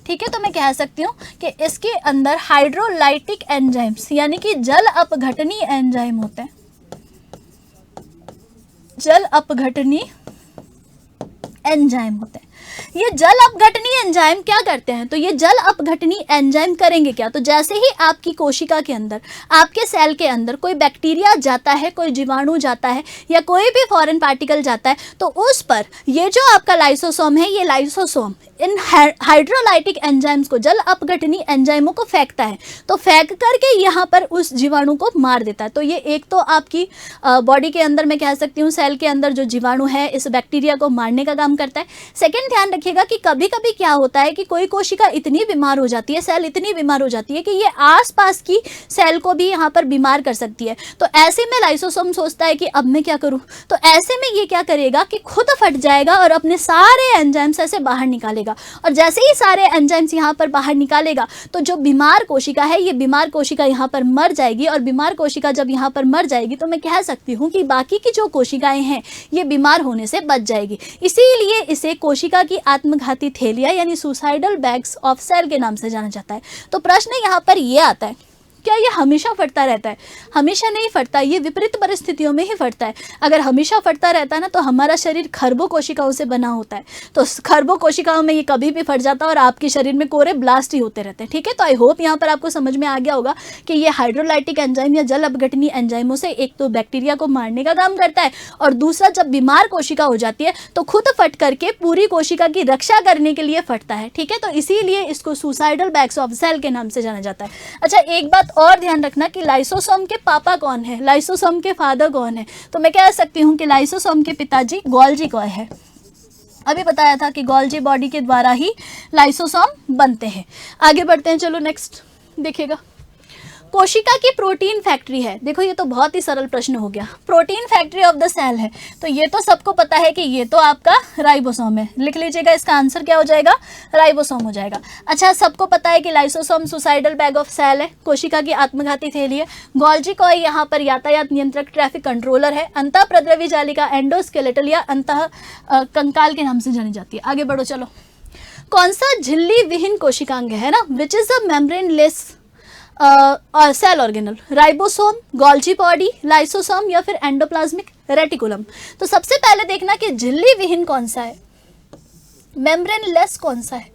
Speaker 1: ठीक है, तो मैं कह सकती हूँ कि इसके अंदर हाइड्रोलाइटिक एंजाइम्स यानी कि जल अपघटनी एंजाइम होते हैं। जल अपघटनी एंजाइम होते हैं। ये जल अपघटनी एंजाइम क्या करते हैं? तो ये जल अपघटनी एंजाइम करेंगे क्या? तो जैसे ही आपकी कोशिका के अंदर, आपके सेल के अंदर कोई बैक्टीरिया जाता है, कोई जीवाणु जाता है या कोई भी फॉरेन पार्टिकल जाता है, तो उस पर ये जो आपका लाइसोसोम है, ये लाइसोसोम इन हाइड्रोलाइटिक एंजाइम्स को, जल अपघटनी एंजाइमों को फेंकता है। तो फेंक करके यहाँ पर उस जीवाणु को मार देता है। तो ये एक तो आपकी बॉडी के अंदर, मैं कह सकती हूँ सेल के अंदर जो जीवाणु है इस बैक्टीरिया को मारने का काम करता है। सेकेंड, ध्यान रखिएगा कि कभी कभी क्या होता है कि कोई कोशिका इतनी बीमार हो जाती है, सेल इतनी बीमार हो जाती है कि ये आसपास की सेल को भी यहाँ पर बीमार कर सकती है। तो ऐसे में लाइसोसोम सोचता है कि अब मैं क्या करूँ, तो ऐसे में ये क्या करेगा कि खुद फट जाएगा और अपने सारे एंजाइम्स ऐसे बाहर निकालेगा। और जैसे ही सारे एंजाइम्स यहाँ पर बाहर निकालेगा तो जो बीमार कोशिका है, ये बीमार कोशिका यहाँ पर मर जाएगी। और बीमार कोशिका जब यहाँ पर मर जाएगी तो मैं कह सकती हूँ कि बाकी की जो कोशिकाएं हैं ये बीमार होने से बच जाएगी। इसीलिए इसे कोशिका की आत्मघाती थैलिया यानी सुसाइडल बैग्स ऑफ सेल के नाम से जाना जाता है। तो प्रश्न यहाँ पर ये आता है, क्या ये हमेशा फटता रहता है? हमेशा नहीं फटता, ये विपरीत परिस्थितियों में ही फटता है। अगर हमेशा फटता रहता है ना, तो हमारा शरीर खरबों कोशिकाओं से बना होता है, तो खरबों कोशिकाओं में ये कभी भी फट जाता है और आपके शरीर में कोरे ब्लास्ट ही होते रहते हैं। ठीक है, तो आई होप यहाँ पर आपको समझ में आ गया होगा कि ये हाइड्रोलाइटिक एंजाइम या जल अपघटनी एंजाइमों से एक तो बैक्टीरिया को मारने का काम करता है और दूसरा जब बीमार कोशिका हो जाती है तो खुद फट करके पूरी कोशिका की रक्षा करने के लिए फटता है। ठीक है, तो इसीलिए इसको सुसाइडल बैग्स ऑफ सेल के नाम से जाना जाता है। अच्छा, एक बात और ध्यान रखना कि लाइसोसोम के पापा कौन है, लाइसोसोम के फादर कौन है, तो मैं कह सकती हूं कि लाइसोसोम के पिताजी गोल्जी कॉय है। अभी बताया था कि गोल्जी बॉडी के द्वारा ही लाइसोसोम बनते हैं। आगे बढ़ते हैं, चलो नेक्स्ट देखिएगा। कोशिका की प्रोटीन फैक्ट्री है। देखो ये तो बहुत ही सरल प्रश्न हो गया, protein factory of the cell है, तो ये तो सबको पता है कि ये तो आपका राइबोसोम है। लिख लीजिएगा, इसका आंसर क्या हो जाएगा? राइबोसोम हो जाएगा। अच्छा, सबको पता है कि lysosome suicidal bag of cell है, कोशिका की आत्मघाती थैली है। गोल्जी कॉय यहाँ पर यातायात नियंत्रक, ट्रैफिक कंट्रोलर है। अंतः प्रद्रवी जालिका एंडोस्केलेटल या अंतः कंकाल के नाम से जानी जाती है। आगे बढ़ो, चलो। कौन सा झिल्ली विहीन कोशिकांग है ना, which is a membraneless cell organelle? Ribosome, Golgi body, lysosome या फिर एंडोप्लाज्मिक रेटिकुलम? तो सबसे पहले देखना कि झिल्ली विहीन कौन सा है, मेम्ब्रेनलेस कौन सा है,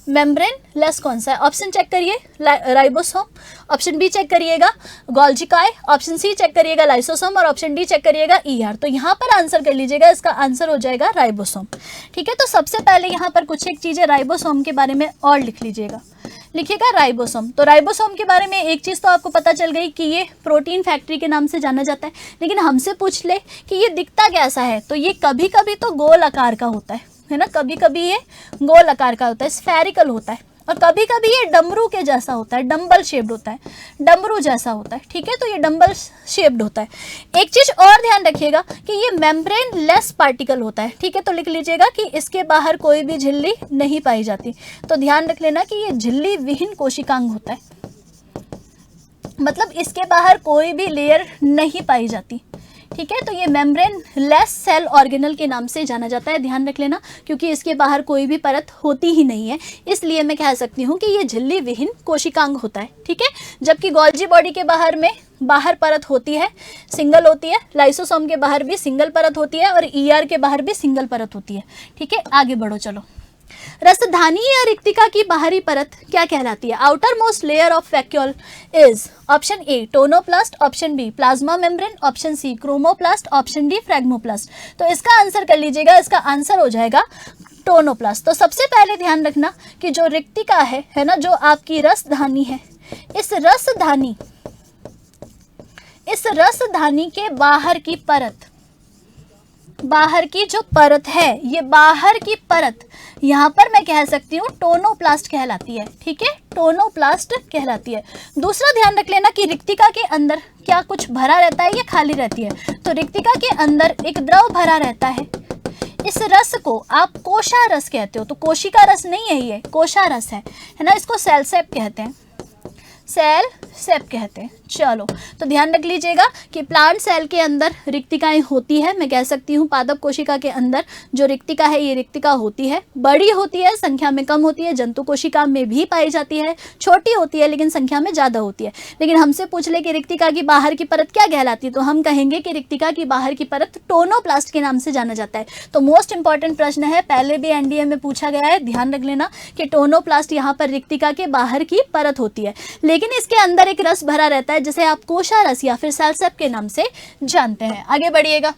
Speaker 1: मेम्ब्रेनलेस कौन सा है? ऑप्शन चेक करिए, राइबोसोम, ऑप्शन बी चेक करिएगा गोल्जी कॉय, ऑप्शन सी चेक करिएगा लाइसोसोम और ऑप्शन डी चेक करिएगा ER। तो यहाँ पर आंसर कर लीजिएगा, इसका आंसर हो जाएगा राइबोसोम। ठीक है, तो सबसे पहले यहाँ पर कुछ एक चीज़ें राइबोसोम के बारे में और लिख लीजिएगा लिखिएगा राइबोसोम। तो राइबोसोम के बारे में एक चीज़ तो आपको पता चल गई कि ये प्रोटीन फैक्ट्री के नाम से जाना जाता है। लेकिन हमसे पूछ ले कि ये दिखता कैसा है, तो ये कभी कभी तो गोल आकार का होता है ना, कभी कभी ये गोल आकार का होता है, स्फेरिकल होता है, और कभी कभी ये डमरू के जैसा होता है, डम्बल शेप्ड होता है, डमरू जैसा होता है। ठीक है, तो ये डम्बल शेप्ड होता है। एक चीज और ध्यान रखिएगा कि ये मेम्ब्रेन लेस पार्टिकल होता है। ठीक है, तो लिख लीजिएगा कि इसके बाहर कोई भी झिल्ली नहीं पाई जाती। तो ध्यान रख लेना कि ये झिल्ली विहीन कोशिकांग होता है, मतलब इसके बाहर कोई भी लेयर नहीं पाई जाती। ठीक है, तो ये मेम्ब्रेन लेस सेल ऑर्गेनल के नाम से जाना जाता है, ध्यान रख लेना, क्योंकि इसके बाहर कोई भी परत होती ही नहीं है, इसलिए मैं कह सकती हूँ कि ये झिल्ली विहीन कोशिकांग होता है। ठीक है, जबकि गोल्जी बॉडी के बाहर परत होती है, सिंगल होती है, लाइसोसोम के बाहर भी सिंगल परत होती है, और ईआर के बाहर भी सिंगल परत होती है। ठीक है, आगे बढ़ो चलो। रसधानी या रिक्तिका की बाहरी परत क्या कहलाती है? Outermost layer of vacuole is option A tonoplast, option B plasma membrane, option C chromoplast, option D phragmoplast. तो इसका आंसर कर लीजिएगा, इसका आंसर हो जाएगा टोनोप्लास्ट। तो सबसे पहले ध्यान रखना कि जो रिक्तिका है ना, जो आपकी रसधानी है, इस रसधानी के बाहर की परत, बाहर की जो परत है, ये बाहर की परत यहाँ पर मैं कह सकती हूँ टोनोप्लास्ट कहलाती है। ठीक है, टोनोप्लास्ट कहलाती है। दूसरा ध्यान रख लेना कि रिक्तिका के अंदर क्या कुछ भरा रहता है या खाली रहती है। तो रिक्तिका के अंदर एक द्रव भरा रहता है, इस रस को आप कोशा रस कहते हो। तो कोशिका रस नहीं है, ये कोशा रस है ना, इसको सेल सेप कहते हैं, सेल सेप कहते हैं। चलो, तो ध्यान रख लीजिएगा कि प्लांट सेल के अंदर रिक्तिकाएं होती है। मैं कह सकती हूँ पादप कोशिका के अंदर जो रिक्तिका है, ये रिक्तिका होती है, बड़ी होती है, संख्या में कम होती है, जंतु कोशिका में भी पाई जाती है, छोटी होती है लेकिन संख्या में ज़्यादा होती है। लेकिन हमसे पूछ ले कि रिक्तिका की बाहर की परत क्या कहलाती है, तो हम कहेंगे कि रिक्तिका की बाहर की परत टोनोप्लास्ट के नाम से जाना जाता है। तो मोस्ट इंपॉर्टेंट प्रश्न है, पहले भी एनडीए में पूछा गया है, ध्यान रख लेना कि टोनोप्लास्ट यहाँ पर रिक्तिका के बाहर की परत होती है, लेकिन इसके अंदर एक रस भरा रहता है जिसे आप कोशा रस या फिर सेल सेप के नाम से जानते हैं। आगे बढ़िएगा।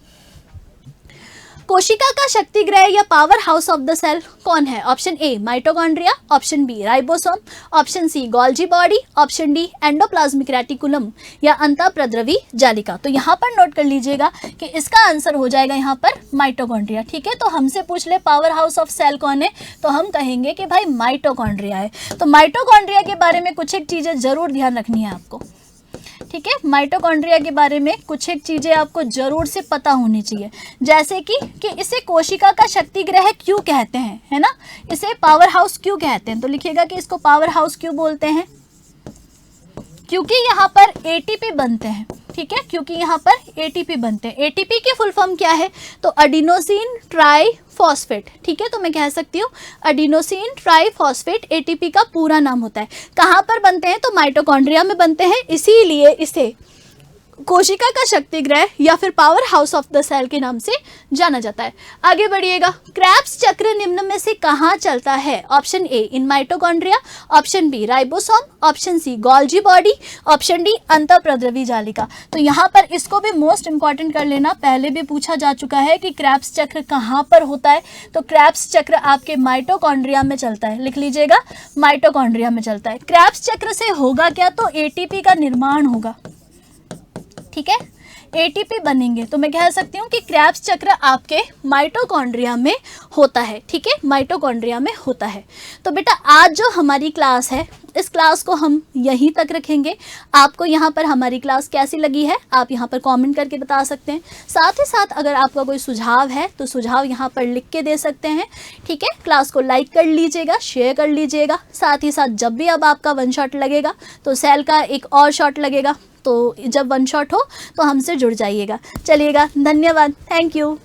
Speaker 1: कोशिका का शक्तिग्रह या powerhouse of the cell कौन है? Option A mitochondria, option B ribosome, option C Golgi body, option D endoplasmic reticulum या अंतःप्रद्रवी जालिका। तो यहाँ पर नोट कर लीजिएगा कि इसका आंसर हो जाएगा यहाँ पर माइटोकॉन्ड्रिया। ठीक है, तो हमसे पूछ ले पावर हाउस ऑफ सेल कौन है, तो हम कहेंगे कि भाई माइटोकॉन्ड्रिया है। तो माइटोकॉन्ड्रिया के बारे में कुछ एक चीज़ें जरूर ध्यान रखनी है आपको। ठीक है, माइटोकॉन्ड्रिया के बारे में कुछ एक चीज़ें आपको जरूर से पता होनी चाहिए, जैसे कि इसे कोशिका का शक्तिग्रह क्यों कहते हैं, है ना, इसे पावर हाउस क्यों कहते हैं। तो लिखिएगा कि इसको पावर हाउस क्यों बोलते हैं, क्योंकि यहाँ पर एटीपी बनते हैं। ठीक है, क्योंकि यहाँ पर एटीपी बनते हैं। एटीपी की फुल फॉर्म क्या है, तो एडिनोसिन ट्राइफॉस्फेट। ठीक है, तो मैं कह सकती हूँ एडिनोसिन ट्राइफॉस्फेट एटीपी का पूरा नाम होता है। कहाँ पर बनते हैं, तो माइटोकॉन्ड्रिया में बनते हैं, इसीलिए इसे कोशिका का शक्तिग्रह या फिर powerhouse of the cell के नाम से जाना जाता है। आगे बढ़िएगा। क्रेब्स चक्र निम्न में से कहाँ चलता है? Option A in mitochondria, option B ribosome, option C Golgi body, option D अंतःप्रद्रवी जालिका। तो यहाँ पर इसको भी मोस्ट इंपॉर्टेंट कर लेना, पहले भी पूछा जा चुका है कि क्रेब्स चक्र कहाँ पर होता है। तो क्रेब्स चक्र आपके माइटोकॉन्ड्रिया में चलता है, लिख लीजिएगा माइटोकॉन्ड्रिया में चलता है। क्रेब्स चक्र से होगा क्या, तो एटीपी का निर्माण होगा। ठीक है, एटीपी बनेंगे। तो मैं कह सकती हूँ कि क्रेब्स चक्र आपके माइटोकॉन्ड्रिया में होता है। ठीक है, माइटोकॉन्ड्रिया में होता है। तो बेटा आज जो हमारी क्लास है, इस क्लास को हम यहीं तक रखेंगे। आपको यहाँ पर हमारी क्लास कैसी लगी है आप यहाँ पर कमेंट करके बता सकते हैं। साथ ही साथ अगर आपका कोई सुझाव है तो सुझाव यहाँ पर लिख के दे सकते हैं। ठीक है, क्लास को लाइक कर लीजिएगा, शेयर कर लीजिएगा। साथ ही साथ जब भी अब आपका वन शॉट लगेगा तो सेल का एक और शॉट लगेगा, तो जब वन शॉट हो तो हमसे जुड़ जाइएगा। चलिएगा, धन्यवाद, थैंक यू।